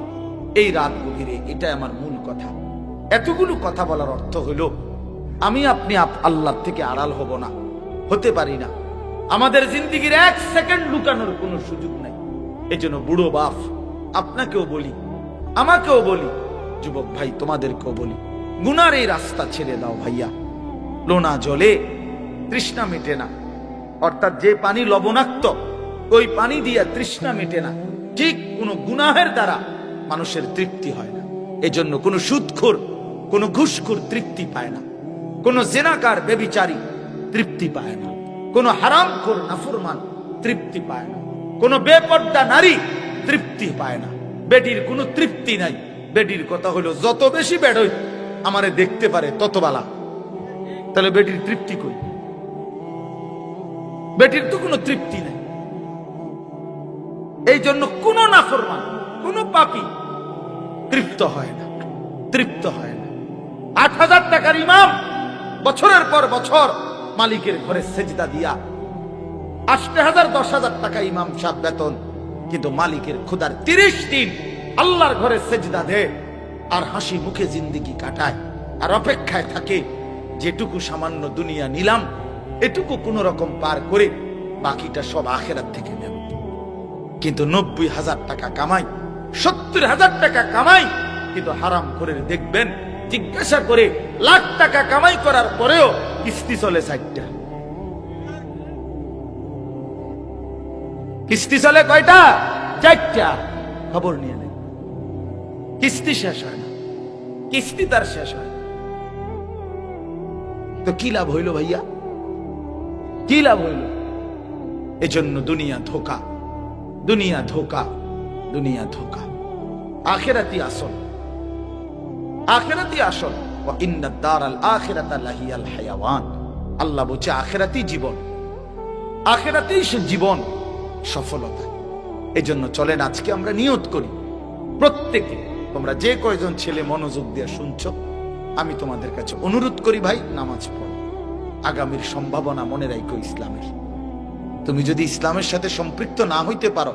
এই রাত গভীরে এটাই আমার মূল কথা। এতগুলো কথা বলার অর্থ হইল, আমি আপনি আল্লাহর থেকে আড়াল হব না, হতে পারি না। আমাদের জিন্দেগির এক সেকেন্ড লুকানোর কোনো সুযোগ নাই। এই জন্য বুড়ো বাপ আপনাকেও বলি, আমাকেও বলি, যুবক ভাই তোমাদেরকেও বলি, গুনার এই রাস্তা ছেড়ে দাও ভাইয়া। লোনা জলে তৃষ্ণা মেটে না, অর্থাৎ যে পানি লবণাক্ত ওই পানি দিয়া তৃষ্ণা মেটে না, ঠিক কোন গুনাহের দ্বারা মানুষের তৃপ্তি হয় না। এজন্য কোন সুদখোর, কোন ঘুষখোর তৃপ্তি পায় না, কোন জেনাকার বেবিচারী তৃপ্তি পায় না, কোন হারামখোর নাফরমান তৃপ্তি পায় না, কোন বেপর্দা নারী তৃপ্তি পায় না। বেটির কোনো তৃপ্তি নাই। বেটির কথা হলো যত বেশি বেড়ই আমারে দেখতে পারে তত বালা। তাহলে বেটির তৃপ্তি কই? বেটির তো কোনো তৃপ্তি নাই। এই জন্য কোন নাফরমান, কোন পাপী তৃপ্ত হয় না, তৃপ্ত হয় না। ৮,০০০ টাকার ইমাম বছরের পর বছর মালিকের ঘরে সেজদা দিয়া, ৮,০০০ ১০,০০০ টাকা ইমাম সাহেব বেতন, কিন্তু মালিকের খোদার ৩০ দিন আল্লাহর ঘরে সেজদা দেয় আর হাসি মুখে জিন্দেগি কাটায়, আর অপেক্ষায় থাকে যেটুকু সামান্য দুনিয়া নিলাম এটুকু কোন রকম পার করে বাকিটা সব আখিরাত থেকে নেব। কিন্তু ৯০,০০০ টাকা কামাই, ৭০,০০০ টাকা কামাই, কিন্তু হারাম করে দেখবেন, জিজ্ঞাসা করে লাখ টাকা কামাই করার পরেও কিস্তি চলে ৪টা। কিস্তি চলে কয়টা? ৪টা। খবর নিয়ে নেন, কিস্তি শেষ হয় না, কিস্তি তার শেষ হয়। তো কি লাভ হইল ভাইয়া? কি লাভ হইল? এজন্য দুনিয়া ধোকা, দুনিয়া ধোকা, দুনিয়া ধোকা। আখিরাতি আসল, আখিরাতি আসল। ওয়া ইন্নাদ দারাল আখিরাতা লাহিয়াল হায়াওয়ান। আল্লাহ বলছে আখিরাতি জীবন, আখিরাতি জীবন, সফলতা। এজন্য চলেন আজকে আমরা নিয়ত করি, প্রত্যেকে, তোমরা যে কয়জন ছেলে মনোযোগ দিয়ে শুনছো, আমি তোমাদের কাছে অনুরোধ করি ভাই, নামাজ পড়ো। আগামীর সম্ভাবনা মনে রাখো ইসলামের। তুমি যদি ইসলামের সাথে সম্পৃক্ত না হইতে পারো,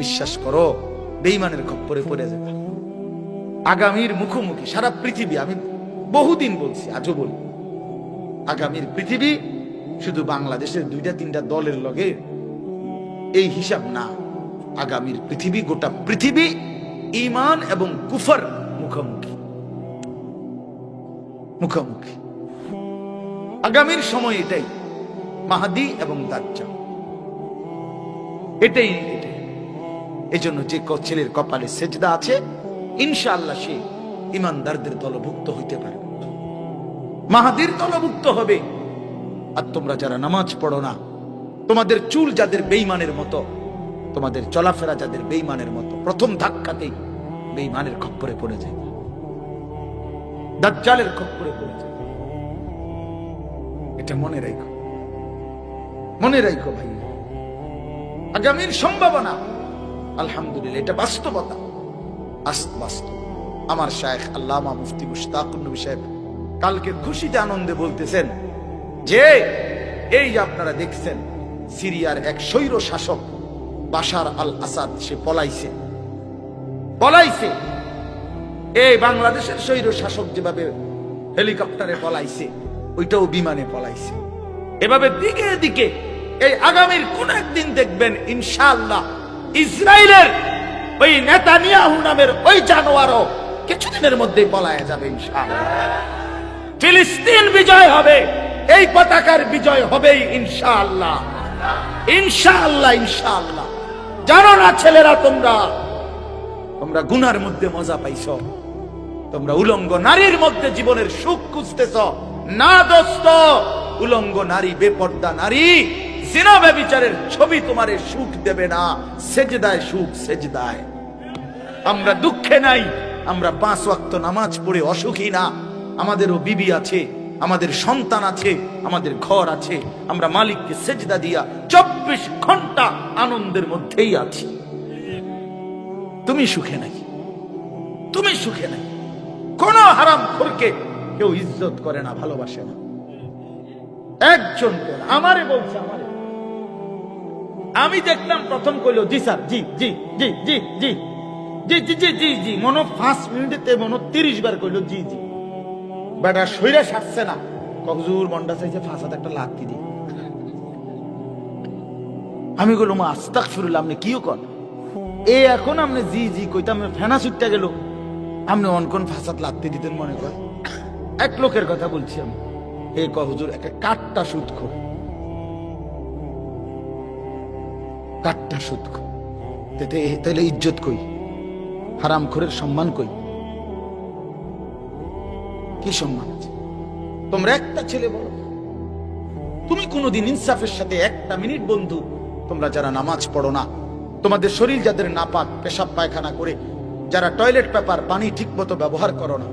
বিশ্বাস করো বেঈমানের খপ্পরে পড়ে যাবে। আগামীর মুখোমুখি সারা পৃথিবী, আমি বহুদিন বলছি, আজও বলি, আগামীর পৃথিবী শুধু বাংলাদেশের ২-৩টা দলের লগে এই হিসাব না। আগামীর পৃথিবী, গোটা পৃথিবী ঈমান এবং কুফর মুখোমুখি, মুখোমুখি। আগামীর সময় এটাই, মাহদী এবং দাজ্জাল, এটাই এটাই। এজন্য যে ছেলের কপালে সেজদা আছে, ইনশাআল্লাহ সে ইমানদারদের দলভুক্ত হইতে পারবে, মাহাদির দলভুক্ত হবে। আর তোমরা যারা নামাজ পড়ো না, তোমাদের চুল যাদের বেঈমানের মতো, তোমাদের চলাফেরা যাদের বেঈমানের মতো, প্রথম ধাক্কাতেই বেঈমানের খপ্পরে পড়ে যায়, দাজ্জালের খপ্পরে পড়ে যায়। এটা মনে রাখো, মনে রাখো ভাই। আগামীর সম্ভাবনা আলহামদুলিল্লাহ, এটা বাস্তবতা, বাস্তব। আমার শায়েখ আল্লামা মুফতি মুশতাকুর নবী সাহেব কালকে খুশিতে আনন্দে বলতেছেন যে এই যে আপনারা দেখছেন, সিরিয়ার এক স্বৈর শাসক বাশার আল আসাদ সে পলাইছে। এই বাংলাদেশের স্বৈর শাসক যেভাবে হেলিকপ্টারে পলাইছে, ওইটাও বিমানে পলাইছে। এভাবে দিকে দিকে এই আগামীর কোন একদিন দেখবেন ইনশাআল্লাহ ইসরায়েলের ওই নেতানিয়াহু নামের ওই জানোয়ারও কিছুদিনের মধ্যেই পলায়া যাবে ইনশাআল্লাহ। ফিলিস্তিন বিজয় হবে, এই পতাকার বিজয় হবেই ইনশাআল্লাহ, ইনশাআল্লাহ, ইনশাআল্লাহ। জানো না ছেলেরা, তোমরা গুনার মধ্যে মজা পাইছ, তোমরা উলঙ্গ নারীর মধ্যে জীবনের সুখ খুঁজতেছ না দোস্ত। উলঙ্গ নারী, বেপর্দা নারী, জিনা ব্যভিচারের ছবি তোমারে সুখ দেবে না। সেজদায় সুখ, সেজদায়। আমরা দুঃখে নাই, আমরা 5 ওয়াক্ত নামাজ পড়ে অসুখী না। আমাদেরও বিবি আছে, আমাদের সন্তান আছে, আমাদের ঘর আছে। আমরা মালিককে সেজদা দিয়া 24 ঘন্টা আনন্দের মধ্যেই আছি। তুমি সুখে নাই, তুমি সুখে নাই। কোন হারামখোরকে কেউ ইজ্জত করে না, ভালোবাসে না। একজন আমারে বলছে, আমি দেখলাম প্রথম কইল জি স্যার, জি জি জি জি জি জি জি জি জি জি, মনে 5 মিনিটে মনে 30 বার কইল জি জি। বেটা শরীরে সারছে না, হুজুর মন্ডা চাইছে ফাঁসাতে একটা লাথি দি। আমি বললাম আস্তাগফিরুল্লাহ, আপনি কিও কন এ এখন আপনি জি জি কইতাম ফেনা ছুটতে গেল, আপনি অনকন ফাঁসাত লাথি দিতেন মনে কর। এক লোকের কথা বলছি আমি, এ হুজুর একটা কাঠটা সুদ খোর, কাঠটা সুদ খোর, তাহলে ইজ্জত কই, হারামখোরের সম্মান কই, কি সম্মান আছে? তোমরা একটা ছেলে বলো, তুমি কোনোদিন ইনসাফের সাথে একটা মিনিট বন্ধু, তোমরা যারা নামাজ পড়ো না, তোমাদের শরীর যাদের নাপাক, পেশাব পায়খানা করে, যারা টয়লেট পেপার পানি ঠিক মতো ব্যবহার করো না,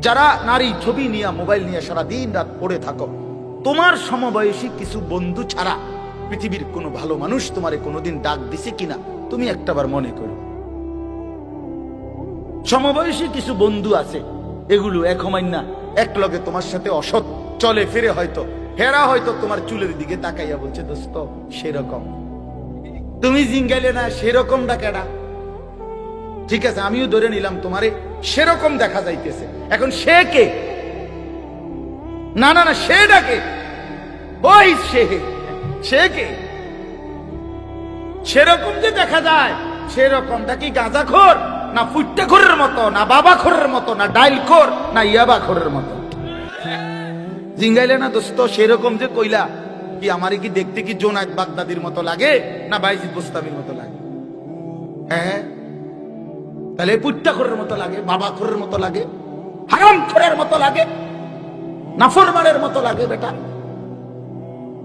যারা নারী ছবি নিয়ে মোবাইল নিয়ে সারা দিন রাত পড়ে থাকো, তোমার সমবয়সী কিছু বন্ধু ছাড়া পৃথিবীর কোনো ভালো মানুষ তোমারে কোনোদিন ডাক দিছে কিনা তুমি একটাবার মনে করো। সমবয়সী কিছু বন্ধু আছে, এগুলো এক হমাইন না, এক লগে তোমার সাথে অসৎ চলে ফিরে, হয়তো হেরা হয়তো তোমার চুলের দিকে তাকাইয়া বলছে দোস্ত সেরকম, তুমি জিঙ্গাইলে না সেরকম ডাকেডা। ঠিক আছে, আমিও ধরে নিলাম তোমারে সেরকম দেখা যাইতেছে। এখন সে কে? না না না, সে ডাকে, ওই সে কে? সেরকম যে দেখা যায়, সেরকমটা কি গাঁজাখোর না ফুট্টেখোরের মতো, না বাবাখোরের মতো, না ডাইলখোর, না ইয়াবাখোরের মতো? জিঙ্গাইলে না দোস্ত সেরকম যে কইলা, কি আমারে কি দেখতে কি জোনায়েদ বাগদাদির মতো লাগে না বাইজিদ বুস্তামির মতো লাগে? হ্যাঁ, তাহলে পুট্টাখোরের মতো লাগে, বাবাখোরের মতো লাগে, হারামখোরের মতো লাগে, নাফরমানের মতো লাগে বেটা।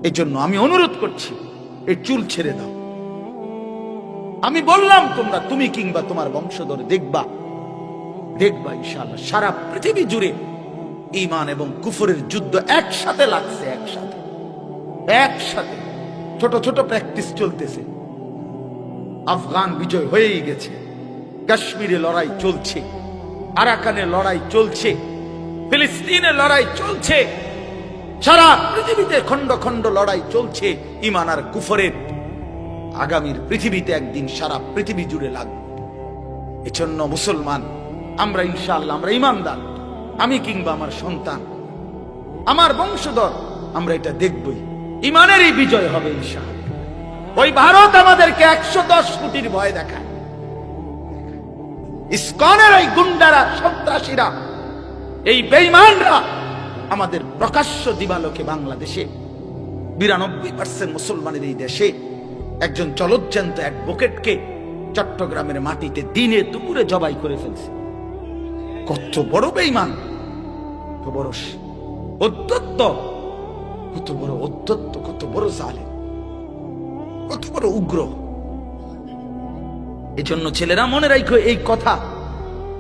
এই জন্য আমি অনুরোধ করছি, এই চুল ছেড়ে দাও। আমি বললাম তোমরা, তুমি কিংবা তোমার বংশধর দেখবা ইনশাআল্লাহ সারা পৃথিবী জুড়ে ঈমান এবং কুফরের যুদ্ধ একসাথে লাগছে, একসাথে ছোট ছোট প্র্যাকটিস চলতেছে। আফগান বিজয় হয়েই গেছে, কাশ্মীরে লড়াই চলছে, আরাকানে লড়াই চলছে, ফিলিস্তিনে লড়াই চলছে, সারা পৃথিবীতে খন্ড খন্ড লড়াই চলছে ঈমান আর কুফরের। আগামীর পৃথিবীতে একদিন সারা পৃথিবী জুড়ে লাগবে। এজন্য মুসলমান আমরা ইনশাআল্লাহ, আমরা ঈমানদার, আমি কিংবা আমার সন্তান, আমার বংশধর, আমরা এটা দেখবই, ঈমানেরই বিজয় হবে ইনশাআল্লাহ। ওই ভারত আমাদেরকে 110 কোটির ভয় দেখায়, ইসকনের এই গুন্ডারা, সন্ত্রাসীরা, এই বেঈমানরা আমাদের প্রকাশ্য দিবালোকে বাংলাদেশে 92% মুসলমানের এই দেশে একজন চলজ্জান্ত অ্যাডভোকেটকে চট্টগ্রামের মাটিতে দিনে দুপুরে জবাই করে ফেলছে। কত বড় বেঈমান, কত বড় অত্যত্ত, কত বড় অত্যত্ত, কত বড় জালেম, কত বড় উগ্র। এজন্য ছেলেরা মনে রাখো এই কথা,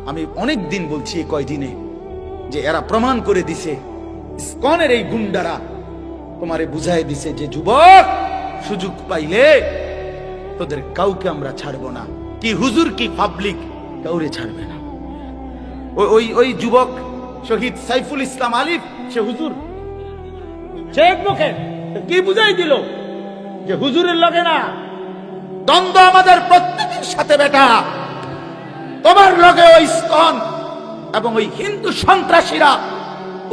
আমি অনেক দিন বলছি, এই কয়দিনে যে এরা প্রমাণ করে দিছে, ইসকনের এই গুন্ডারা তোমারে বুঝাই দিছে যে যুবক, সুযোগ পাইলে তোদের কাউকে আমরা ছাড়বো না, কি হুজুর কি পাবলিক কাউরে ছাড়বে না। ওই যুবক শহীদ সাইফুল ইসলাম আলিফ, সে হুজুর, সে মুখে কি বুঝাই দিল যে হুজুরের লগে না, দ্বন্দ্ব আমাদের প্রত্যেকের সাথে বেটা। তোমার লগে ওই ইসকন এবং ওই হিন্দু সন্ত্রাসীরা,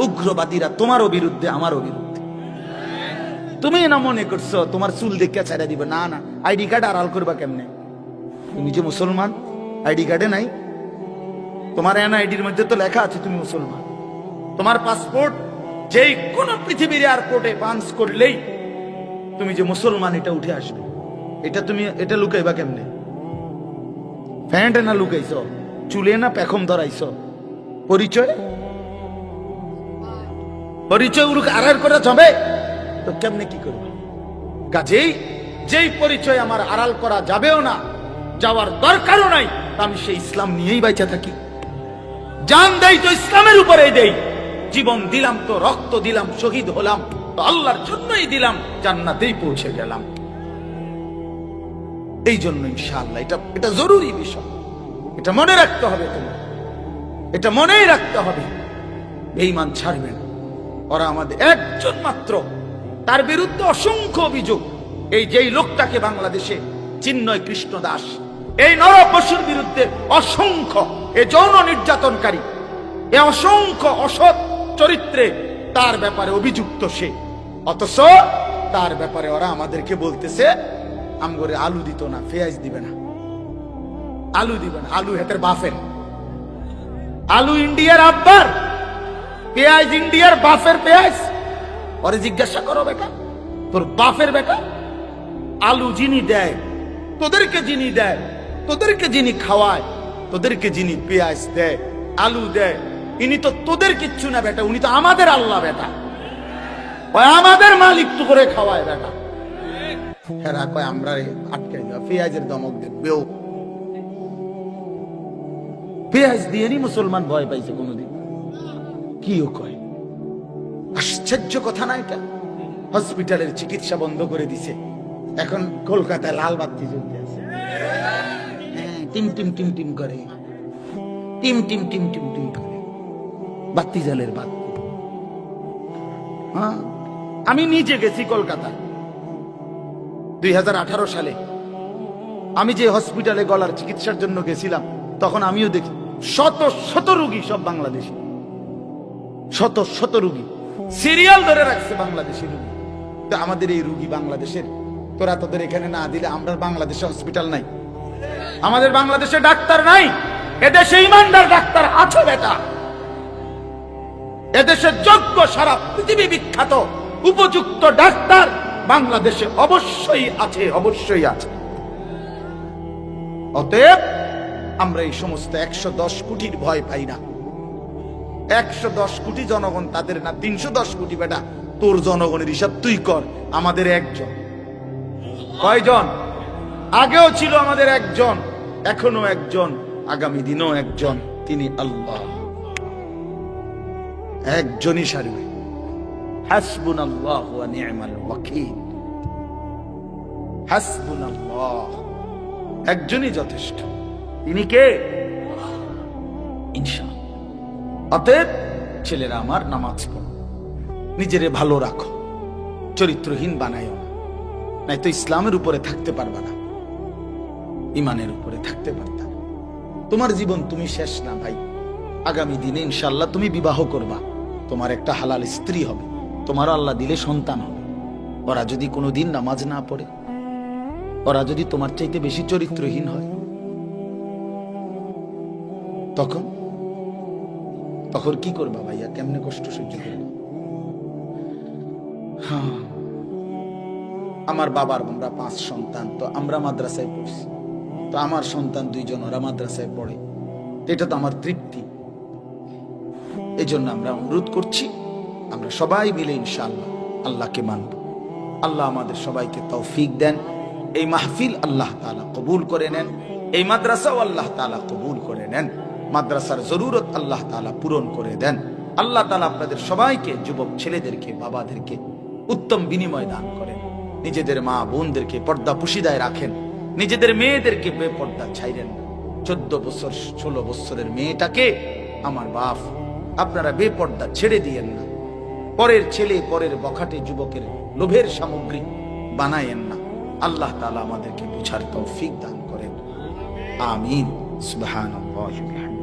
উগ্রবাদীরা তোমারও বিরুদ্ধে, আমারও বিরুদ্ধে। তুমি না মনে করছো তোমার চুল দেখে ছেড়ে দিবে? না না, আইডি কার্ড আড়াল করবা কেমনে? তুমি যে মুসলমান, আইডি কার্ডে নাই, তোমার এনআইডির মধ্যে তো লেখা আছে তুমি মুসলমান। তোমার পাসপোর্ট যেই কোন পৃথিবীর এয়ারপোর্টে পাঞ্চ করলেই তুমি যে মুসলমান এটা উঠে আসবে। এটা লুকাইবা কেমনে? প্যান্টে না লুকাইছো, চুলে না পেখম ধরাইছো? পরিচয় আড়াল করা যাবে তো কেমনে কি করবে? কাজেই যেই পরিচয় আমার আড়াল করা যাবেও না, যাওয়ার দরকারও নাই, আমি সেই ইসলাম নিয়েই বাইচা থাকি। জান দেই তো ইসলামের উপরে দেই, জীবন দিলাম তো, রক্ত দিলাম, শহীদ হলাম তো আল্লাহর জন্যই দিলাম, জান্নাতেই পৌঁছে গেলাম। এই জন্য ইনশাআল্লাহ এটা জরুরি বিষয়, এটা মনে রাখতে হবে। তোমার এটা মনেই রাখতে হবে। বেঈমান ছাড়বে না। ওরা আমাদের একজন মাত্র, তার বিরুদ্ধে অসংখ্য অভিযোগ। এই যেই লোকটাকে বাংলাদেশে চিন্ময় কৃষ্ণ দাস, এই নরপশুর বিরুদ্ধে অসংখ্য, এ যৌন নির্যাতনকারী, এ অসংখ্য অসৎ চরিত্রে তার ব্যাপারে অভিযুক্ত সে। অথচ তার ব্যাপারে ওরা আমাদেরকে বলতেছে আমগরে আলু দিত না, পেঁয়াজ দিবে না, আলু দিবে না। আলু হেতের বাফের, আলু ইন্ডিয়ার আব্বার, পেঁয়াজ ইন্ডিয়ার বাফের পেঁয়াজ। ওরে জিজ্ঞাসা করো বেটা, তোর বাফের বেটা আলু যিনি দেয়, তোদেরকে যিনি দেয়, তোদেরকে যিনি খাওয়ায়, তোদেরকে যিনি পেঁয়াজ দেয়, আলু দেয়, ইনি তো তোদের কিচ্ছু না বেটা, উনি তো আমাদের আল্লাহ বেটা। ওই আমাদের মালিক তো করে খাওয়ায় বেটা। হেরা কয় আমরা আটকে যাও, পেঁয়াজের দমক দেখবেও। পেঁয়াজ দিয়ে নি মুসলমান ভয় পাইছে কোনদিন? কিও কয়, আশ্চর্য কথা না এটা? হসপিটালের চিকিৎসা বন্ধ করে দিছে, এখন কলকাতায় লাল বাতি জ্বলতে আছে, টিম টিম টিম টিম করে, team team team team team করে, বাতি জালের বাতি। হ্যাঁ, আমি নিজে গেছি কলকাতায় 2018 সালে। আমি যে হসপিটালে গলার চিকিৎসার জন্য গেছিলাম, তখন আমিও দেখি শত শত রোগী, সব বাংলাদেশি, শত শত রোগী সিরিয়াল ধরে রাখছে বাংলাদেশি রোগী। তো আমাদের এই রোগী বাংলাদেশের, তোরা তোদের এখানে না দিলে, আমরা বাংলাদেশে হসপিটাল নাই, আমাদের বাংলাদেশে ডাক্তার নাই। এদেশে ইমানদার ডাক্তার আছে বেটা, এদেশে যোগ্য, সারা পৃথিবী বিখ্যাত উপযুক্ত ডাক্তার বাংলাদেশে অবশ্যই আছে, অবশ্যই আছে। অতএব আমরা এই সমস্ত 110 কোটির ভয় পাই না। 110 কোটি জনগণ তাদের না, 310 কোটি বেটা। তোর জনগণের হিসাব তুই কর, আমাদের একজন। কয়জন? আগেও ছিল আমাদের একজন, এখনো একজন, আগামী দিনও একজন, তিনি আল্লাহ। একজনই সারবে। হাসবুনাল্লাহু ওয়া নি'মাল ওয়াকিল। হাসবুনাল্লাহ, একজনই যথেষ্ট। তিনি কে? ইনশাআল্লাহ। অতএব ছেলেরা আমার, নামাজ পড়ো, নিজেরে ভালো রাখো, চরিত্রহীন বানাইও না, নাই তো ইসলামের উপরে থাকতে পারবা না, ইমানের উপরে থাকতে পারতা। তোমার জীবন তুমি শেষ না ভাই। আগামী দিনে ইনশাআল্লাহ তুমি বিবাহ করবা, তোমার একটা হালাল স্ত্রী হবে, তোমারও আল্লাহ দিলে সন্তান হবে। ওরা যদি কোনোদিন নামাজ না পড়ে, ওরা যদি তোমার চাইতে বেশি চরিত্রহীন হয়, তখন কি করবা ভাইয়া? কেমনে কষ্ট সহ্য করবা? আমার বাবার আমরা 5 সন্তান, তো আমরা মাদ্রাসায় পড়ছি, তো আমার সন্তান 2 জন, ওরা মাদ্রাসায় পড়ে, এটা তো আমার তৃপ্তি। এই জন্য আমরা অনুরোধ করছি, আমরা সবাই মিলে ইনশাআল্লাহ আল্লাহকে মানব। আল্লাহ আমাদের সবাইকে তৌফিক দেন। এই মাহফিল আল্লাহ তাআলা কবুল করে নেন, এই মাদ্রাসাও আল্লাহ তাআলা কবুল করে নেন, মাদ্রাসার জরুরত আল্লাহ তাআলা পূরণ করে দেন। আল্লাহ তাআলা আপনাদের সবাইকে, যুবক ছেলেদেরকে, বাবাদেরকে উত্তম বিনিময় দান করেন। নিজেদের মা বোনদেরকে পর্দা পুশিদায় রাখেন, নিজেদের মেয়েদেরকে বেপর্দা ছাইরেন না। 14 বছর 16 বছরের মেয়েটাকে আমার বাপ আপনারা বেপর্দা ছেড়ে দিয়েন না। পরের ছেলে, পরের বখাটে যুবকের লোভের সামগ্রী বানায়েন না। আল্লাহ তাআলা আমাদেরকে বুঝার তৌফিক দান করেন। আমিন। সুবহানাল্লাহি ওয়া বিহামদিহি।